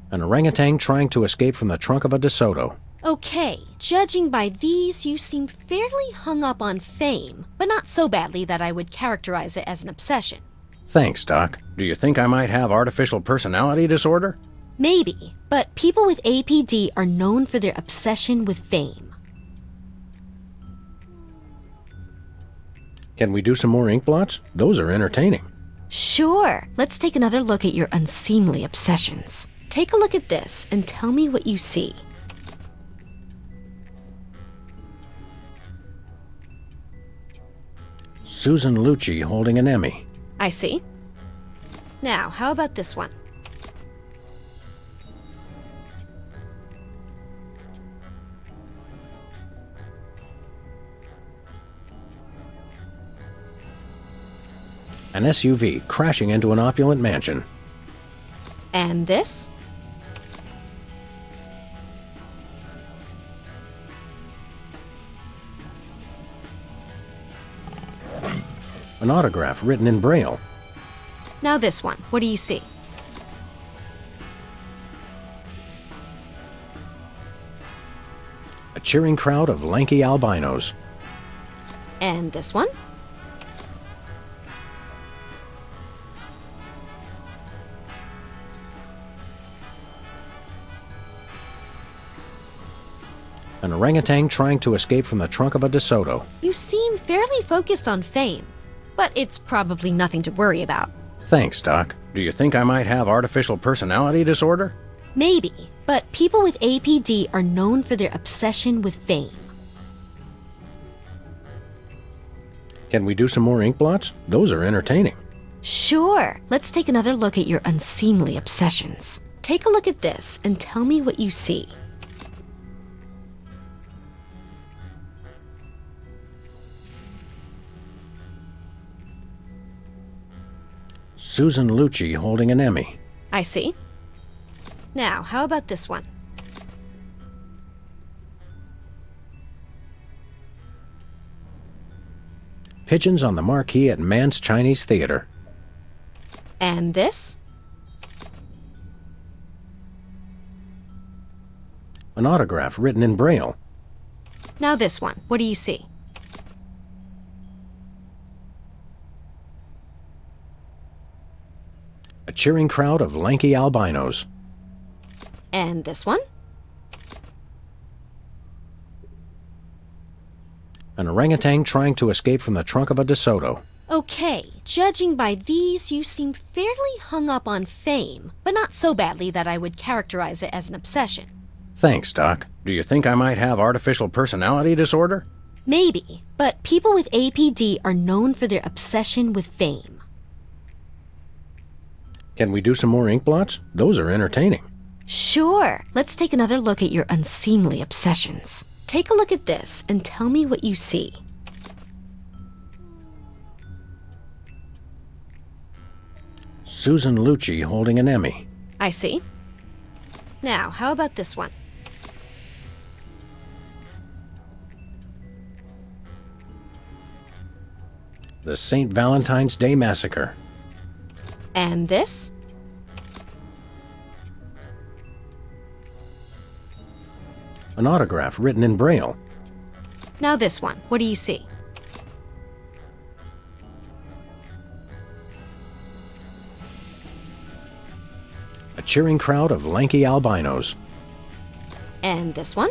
An orangutan trying to escape from the trunk of a DeSoto. Okay, judging by these, you seem fairly hung up on fame, but not so badly that I would characterize it as an obsession. Thanks, Doc. Do you think I might have artificial personality disorder? Maybe, but people with APD are known for their obsession with fame. Can we do some more ink blots? Those are entertaining. Sure. Let's take another look at your unseemly obsessions. Take a look at this and tell me what you see. Susan Lucci holding an Emmy. I see. Now, how about this one? An SUV crashing into an opulent mansion. And this? An autograph written in Braille. Now this one. What do you see? A cheering crowd of lanky albinos. And this one? An orangutan trying to escape from the trunk of a DeSoto. You seem fairly focused on fame, but it's probably nothing to worry about. Thanks, Doc. Do you think I might have artificial personality disorder? Maybe, but people with APD are known for their obsession with fame. Can we do some more ink blots? Those are entertaining. Sure. Let's take another look at your unseemly obsessions. Take a look at this and tell me what you see. Susan Lucci holding an Emmy. I see. Now, how about this one? Pigeons on the marquee at Mann's Chinese Theater. And this? An autograph written in Braille. Now this one. What do you see? A cheering crowd of lanky albinos. And this one? An orangutan trying to escape from the trunk of a DeSoto. Okay, judging by these, you seem fairly hung up on fame, but not so badly that I would characterize it as an obsession. Thanks, Doc. Do you think I might have artificial personality disorder? Maybe, but people with APD are known for their obsession with fame. Can we do some more ink blots? Those are entertaining. Sure. Let's take another look at your unseemly obsessions. Take a look at this and tell me what you see. Susan Lucci holding an Emmy. I see. Now, how about this one? The St. Valentine's Day Massacre. And this? An autograph written in Braille. Now this one. What do you see? A cheering crowd of lanky albinos. And this one?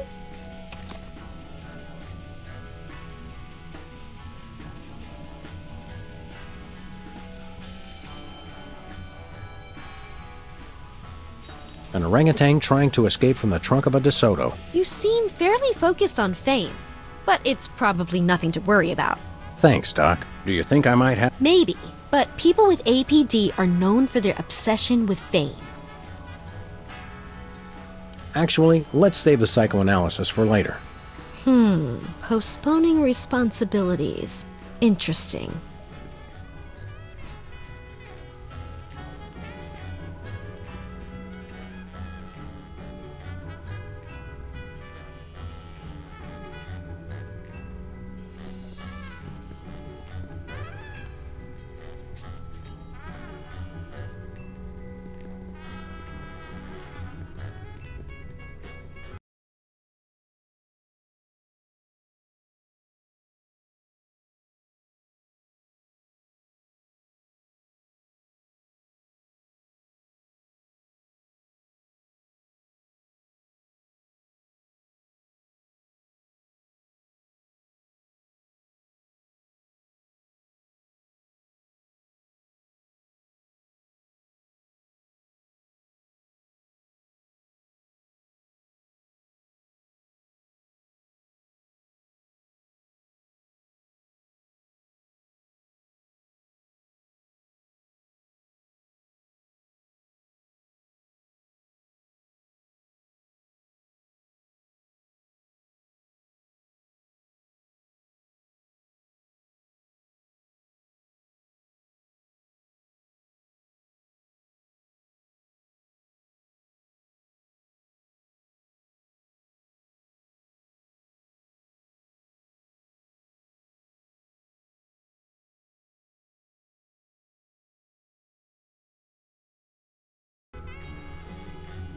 An orangutan trying to escape from the trunk of a DeSoto. You seem fairly focused on fame, but it's probably nothing to worry about. Thanks, Doc. Do you think I might have... Maybe, but people with APD are known for their obsession with fame. Actually, let's save the psychoanalysis for later. Postponing responsibilities. Interesting.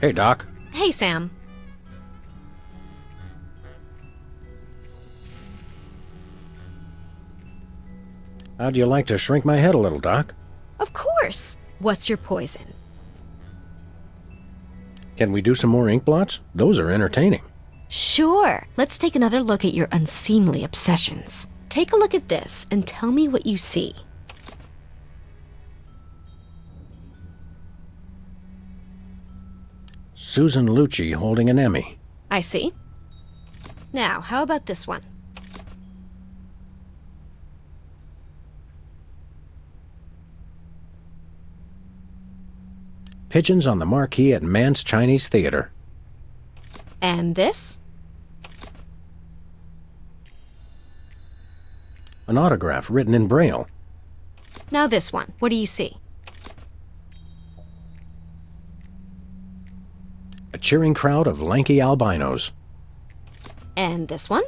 Hey, Doc. Hey, Sam. How'd you like to shrink my head a little, Doc? Of course. What's your poison? Can we do some more ink blots? Those are entertaining. Sure. Let's take another look at your unseemly obsessions. Take a look at this and tell me what you see. Susan Lucci holding an Emmy. I see. Now, how about this one? Pigeons on the marquee at Mann's Chinese Theater. And this? An autograph written in Braille. Now this one. What do you see? A cheering crowd of lanky albinos. And this one?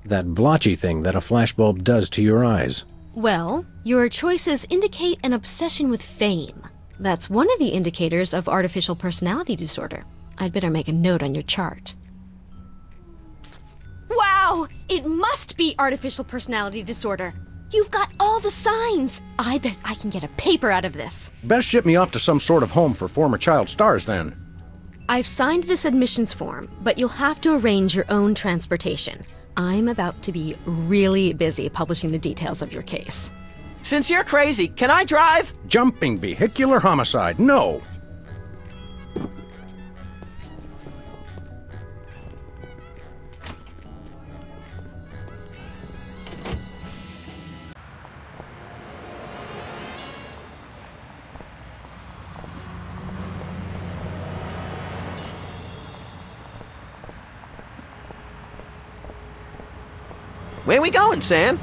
That blotchy thing that a flashbulb does to your eyes. Well, your choices indicate an obsession with fame. That's one of the indicators of artificial personality disorder. I'd better make a note on your chart. Wow! It must be artificial personality disorder. You've got all the signs. I bet I can get a paper out of this. Best ship me off to some sort of home for former child stars, then. I've signed this admissions form, but you'll have to arrange your own transportation. I'm about to be really busy publishing the details of your case. Since you're crazy, can I drive? Jumping vehicular homicide, no! Where we going, Sam?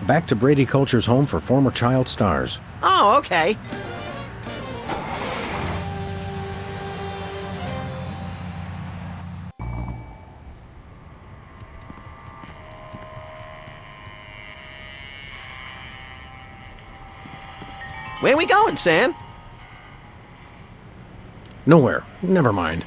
Back to Brady Culture's home for former child stars. Oh, okay. Where we going, Sam? Nowhere. Never mind.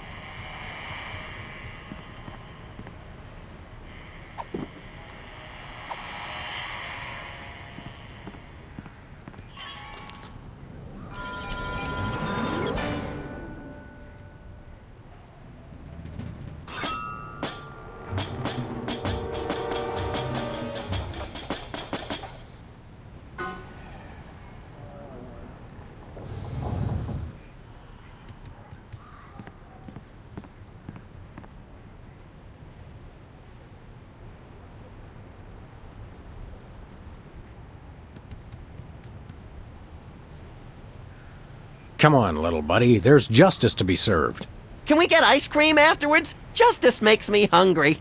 Come on, little buddy. There's justice to be served. Can we get ice cream afterwards? Justice makes me hungry.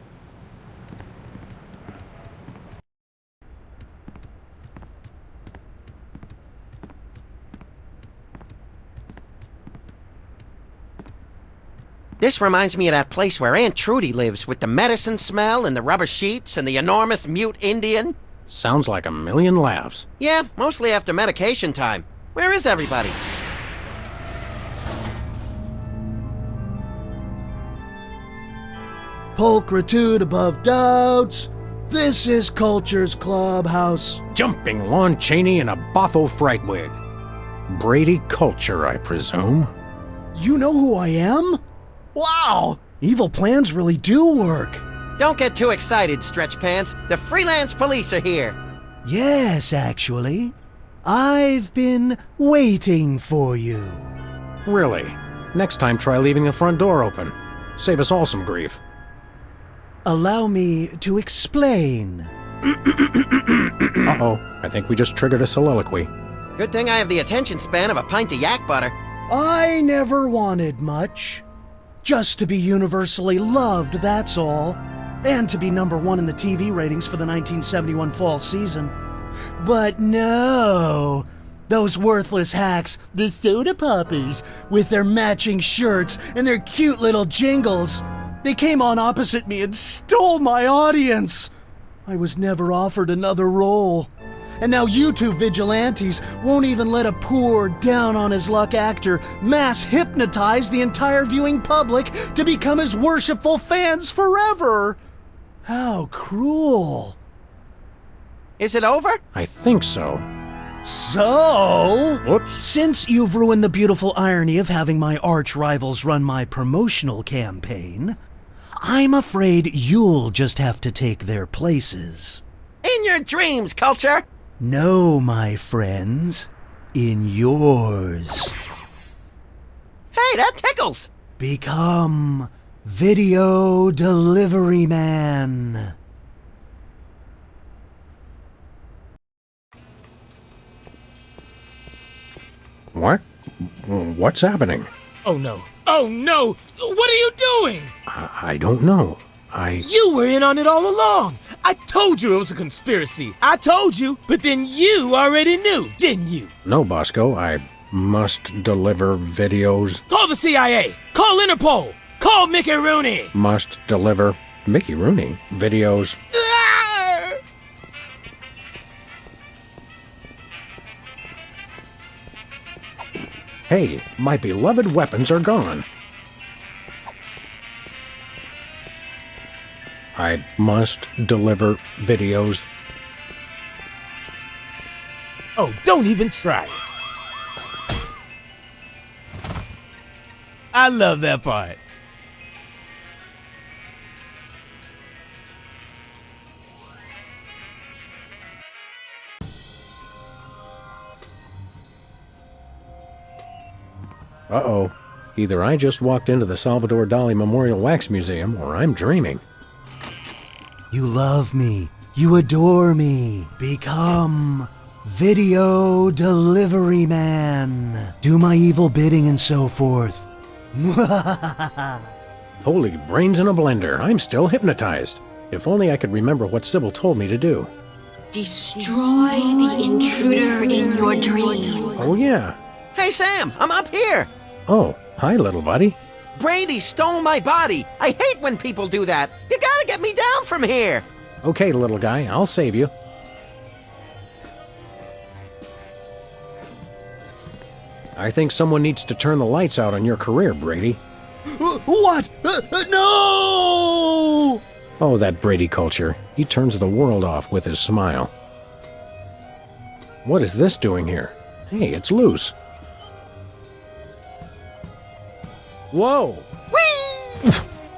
This reminds me of that place where Aunt Trudy lives, with the medicine smell and the rubber sheets and the enormous mute Indian. Sounds like a million laughs. Yeah, mostly after medication time. Where is everybody? Pulchritude above doubts. This is Culture's Clubhouse. Jumping Lon Chaney in a boffo fright wig. Brady Culture, I presume. You know who I am? Wow! Evil plans really do work. Don't get too excited, Stretch Pants. The freelance police are here. Yes, actually. I've been waiting for you. Really? Next time try leaving the front door open. Save us all some grief. Allow me to explain. Uh-oh, I think we just triggered a soliloquy. Good thing I have the attention span of a pint of yak butter. I never wanted much. Just to be universally loved, that's all. And to be #1 in the TV ratings for the 1971 fall season. But no, those worthless hacks, the soda poppers, with their matching shirts and their cute little jingles, they came on opposite me and stole my audience. I was never offered another role. And now YouTube vigilantes won't even let a poor, down-on-his-luck actor mass hypnotize the entire viewing public to become his worshipful fans forever. How cruel. Is it over? I think so. So, Whoops. since you've ruined the beautiful irony of having my arch rivals run my promotional campaign, I'm afraid you'll just have to take their places. In your dreams, Culture! No, my friends, in yours. Hey, that tickles! Become Video Delivery Man. What? What's happening? Oh no. Oh no! What are you doing? I don't know. You were in on it all along! I told you it was a conspiracy! I told you! But then you already knew, didn't you? No, Bosco. I must deliver videos. Call the CIA! Call Interpol! Call Mickey Rooney! Must deliver Mickey Rooney videos. Hey, my beloved weapons are gone. I must deliver videos. Oh, don't even try it. I love that part. Uh-oh. Either I just walked into the Salvador Dali Memorial Wax Museum, or I'm dreaming. You love me. You adore me. Become Video Delivery Man. Do my evil bidding and so forth. Holy brains in a blender. I'm still hypnotized. If only I could remember what Sybil told me to do. Destroy the intruder in your dream. Oh, yeah. Hey, Sam, I'm up here! Oh, hi, little buddy. Brady stole my body! I hate when people do that! You gotta get me down from here! Okay, little guy, I'll save you. I think someone needs to turn the lights out on your career, Brady. What? No! Oh, that Brady culture. He turns the world off with his smile. What is this doing here? Hey, it's loose. Whoa! Whee!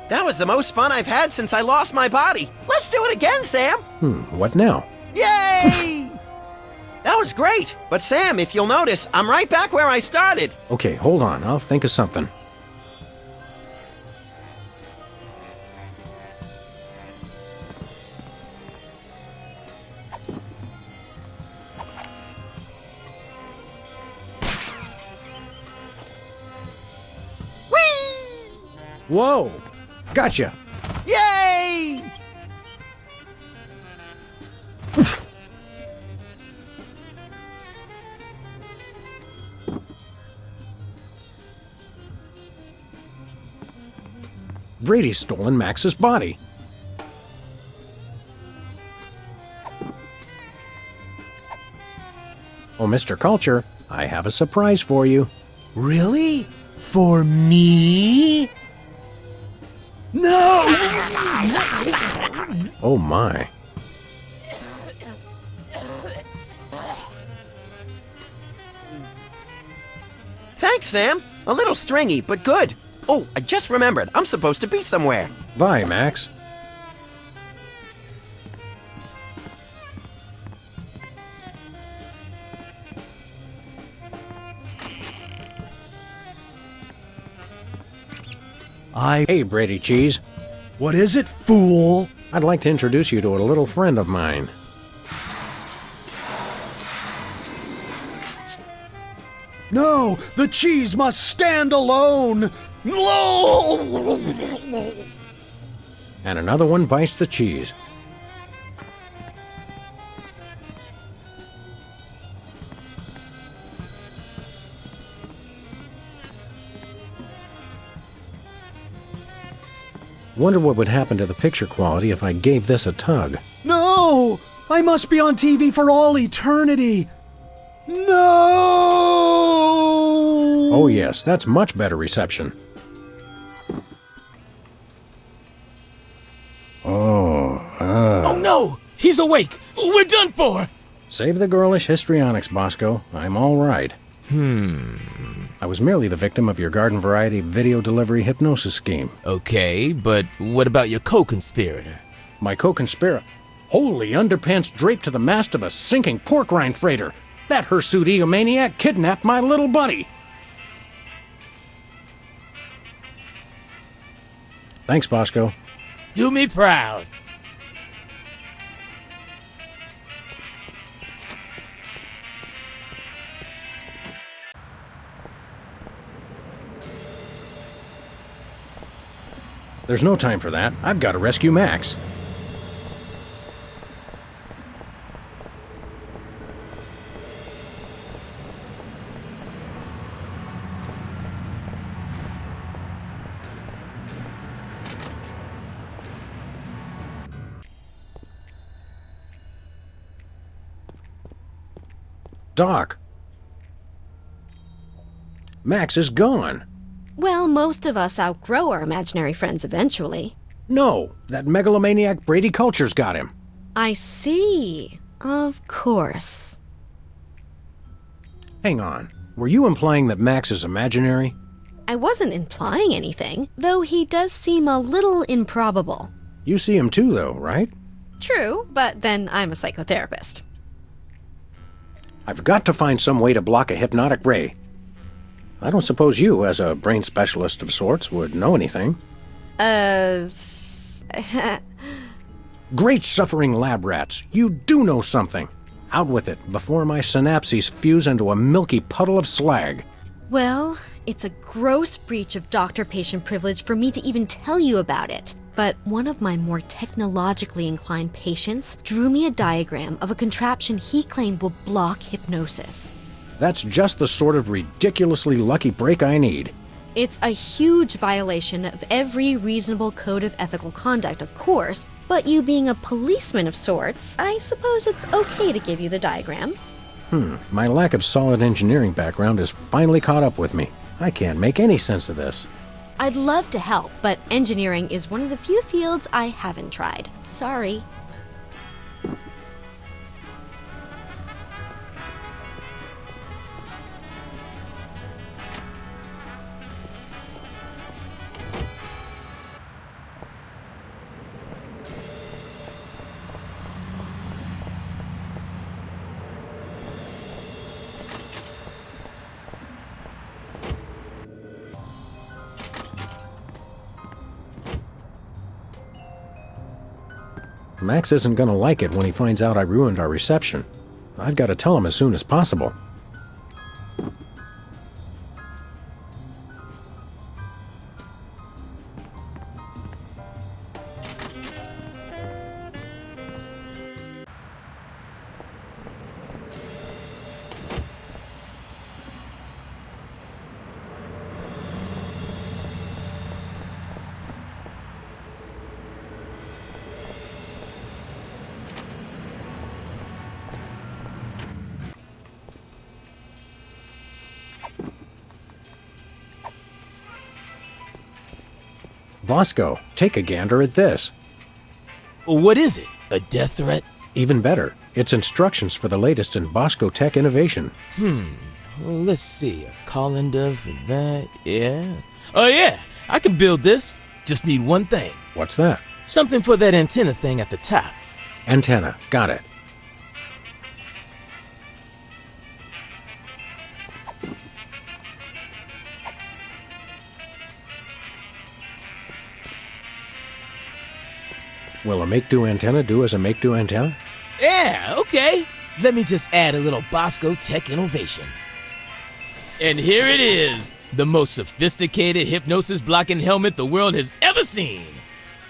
That was the most fun I've had since I lost my body. Let's do it again, Sam! What now? Yay! That was great! But Sam, if you'll notice, I'm right back where I started. Okay, hold on. I'll think of something. Whoa! Gotcha! Yay! Brady's stolen Max's body. Oh, Mr. Culture, I have a surprise for you. Really? For me? No! Oh my. Thanks, Sam. A little stringy, but good. Oh, I just remembered. I'm supposed to be somewhere. Bye, Max. Hey, Brady Cheese. What is it, fool? I'd like to introduce you to a little friend of mine. No! The cheese must stand alone! And another one bites the cheese. Wonder what would happen to the picture quality if I gave this a tug. No! I must be on TV for all eternity. No! Oh, yes, that's much better reception. Oh no! He's awake! We're done for! Save the girlish histrionics, Bosco. I'm all right. I was merely the victim of your garden variety video delivery hypnosis scheme. Okay, but what about your co-conspirator? My co-conspirator? Holy underpants draped to the mast of a sinking pork rind freighter! That hirsute egomaniac kidnapped my little buddy! Thanks, Bosco. Do me proud. There's no time for that. I've got to rescue Max. Doc. Max is gone. Well, most of us outgrow our imaginary friends eventually. No, that megalomaniac Brady Culture's got him. I see. Of course. Hang on. Were you implying that Max is imaginary? I wasn't implying anything, though he does seem a little improbable. You see him too, though, right? True, but then I'm a psychotherapist. I've got to find some way to block a hypnotic ray. I don't suppose you, as a brain specialist of sorts, would know anything. Great suffering lab rats, you do know something. Out with it, before my synapses fuse into a milky puddle of slag. Well, it's a gross breach of doctor-patient privilege for me to even tell you about it. But one of my more technologically inclined patients drew me a diagram of a contraption he claimed will block hypnosis. That's just the sort of ridiculously lucky break I need. It's a huge violation of every reasonable code of ethical conduct, of course, but you being a policeman of sorts, I suppose it's okay to give you the diagram. My lack of solid engineering background has finally caught up with me. I can't make any sense of this. I'd love to help, but engineering is one of the few fields I haven't tried. Sorry. Max isn't gonna like it when he finds out I ruined our reception. I've got to tell him as soon as possible. Bosco, take a gander at this. What is it? A death threat? Even better, it's instructions for the latest in Bosco tech innovation. Well, let's see. A colander for that, yeah. Oh yeah, I can build this. Just need one thing. What's that? Something for that antenna thing at the top. Antenna, got it. Will a make-do antenna do as a make-do antenna? Yeah, okay. Let me just add a little Bosco tech innovation. And here it is, the most sophisticated hypnosis-blocking helmet the world has ever seen.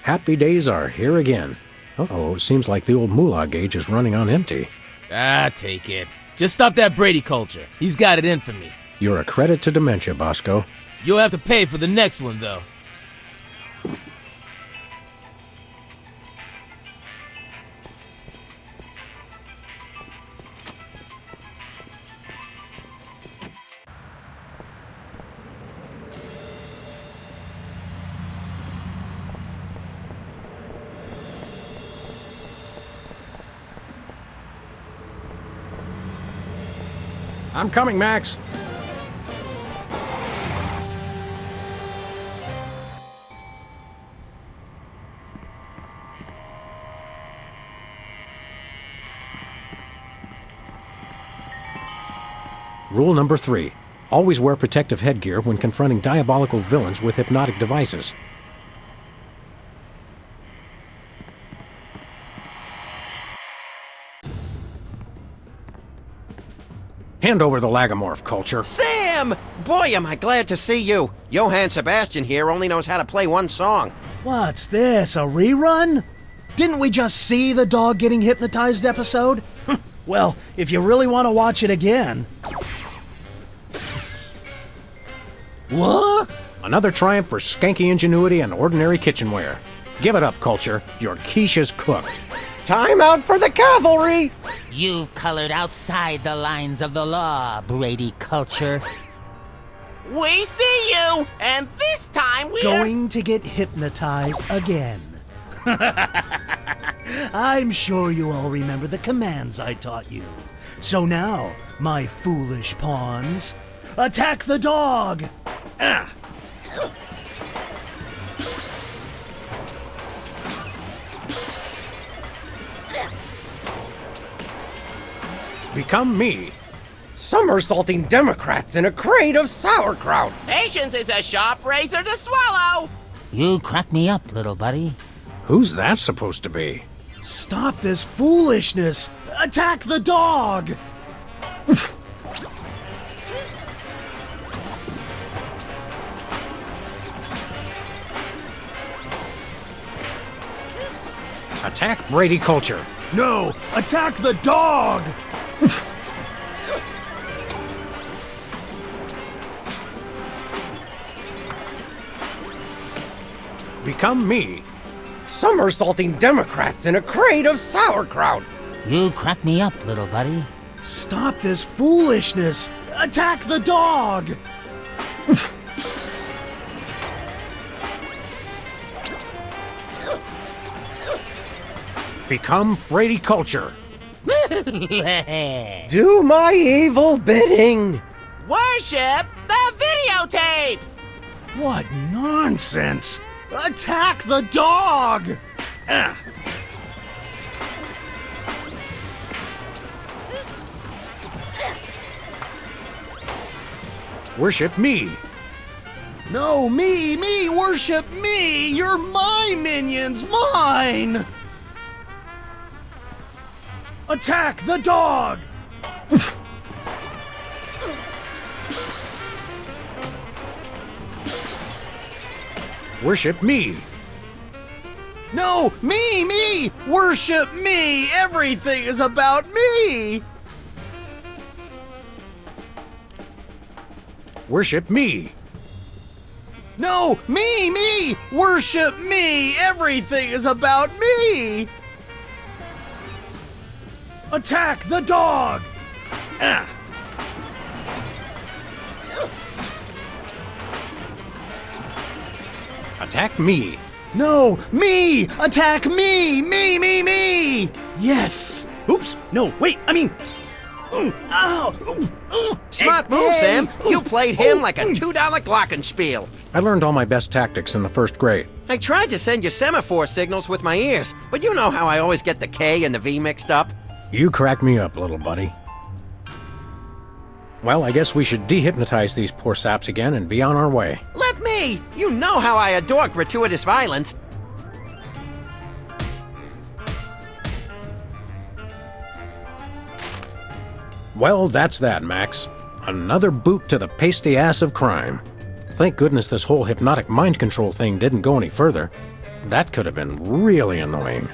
Happy days are here again. Uh-oh, it seems like the old moolah gauge is running on empty. Ah, take it. Just stop that Brady culture. He's got it in for me. You're a credit to dementia, Bosco. You'll have to pay for the next one, though. I'm coming, Max. Rule number 3. Always wear protective headgear when confronting diabolical villains with hypnotic devices. Hand over the Lagomorph, Culture. Sam! Boy, am I glad to see you. Johann Sebastian here only knows how to play one song. What's this, a rerun? Didn't we just see the dog getting hypnotized episode? Well, if you really want to watch it again... What? Another triumph for skanky ingenuity and ordinary kitchenware. Give it up, Culture. Your quiche is cooked. Time out for the cavalry! You've colored outside the lines of the law, Brady Culture. We see you, and this time we're Going to get hypnotized again. I'm sure you all remember the commands I taught you. So now, my foolish pawns, attack the dog! Ah. Become me. Somersaulting Democrats in a crate of sauerkraut. Patience is a sharp razor to swallow. You crack me up, little buddy. Who's that supposed to be? Stop this foolishness! Attack the dog! Attack Brady Culture. No! Attack the dog! Become me. Somersaulting Democrats in a crate of sauerkraut. You crack me up, little buddy. Stop this foolishness! Attack the dog! Become Brady Culture. Do my evil bidding. Worship the videotapes. What nonsense! Attack the dog! Ah. Worship me. No, me, worship me! You're my minions, mine! Attack the dog! Worship me. No, me! Worship me! Everything is about me! Worship me. No, me! Worship me! Everything is about me! Attack the dog! Ah. Attack me. No, me! Attack me! Me! Yes! Oops, no, wait, I mean... Ow! Smart move, Sam. You played him like a $2 glockenspiel. I learned all my best tactics in the first grade. I tried to send you semaphore signals with my ears, but you know how I always get the K and the V mixed up. You crack me up, little buddy. Well, I guess we should dehypnotize these poor saps again and be on our way. Let me! You know how I adore gratuitous violence. Well, that's that, Max. Another boot to the pasty ass of crime. Thank goodness this whole hypnotic mind control thing didn't go any further. That could have been really annoying.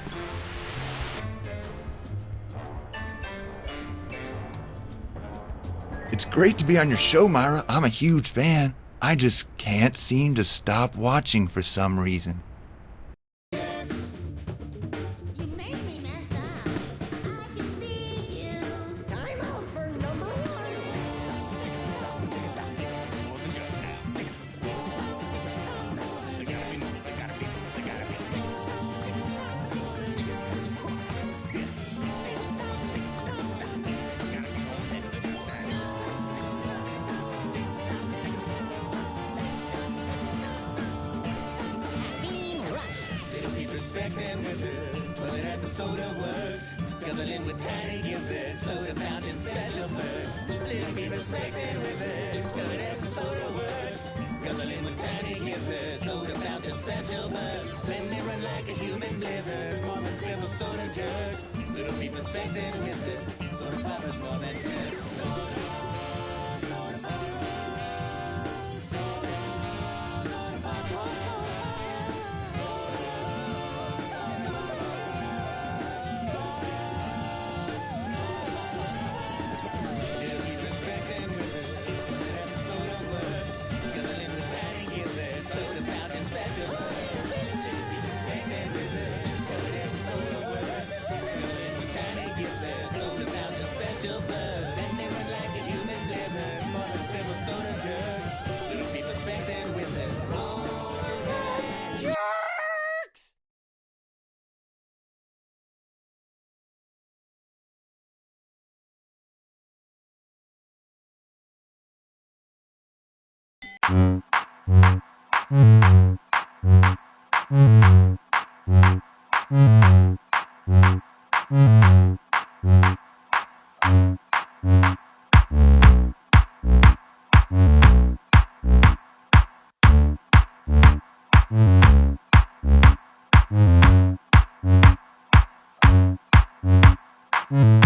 It's great to be on your show, Myra. I'm a huge fan. I just can't seem to stop watching for some reason. Specs and Wizard. Toilet at the soda works. Guzzling with tiny gizzards. Soda fountain special burst. Little Beaver Specs and Wizard. Toilet at the soda works. Guzzling with tiny gizzards. Soda fountain special burst. Let me run like a human blizzard. More than silver soda jerks. Little Beaver Specs and Wizard. Soda poppers more than jerks. Mm-hmm.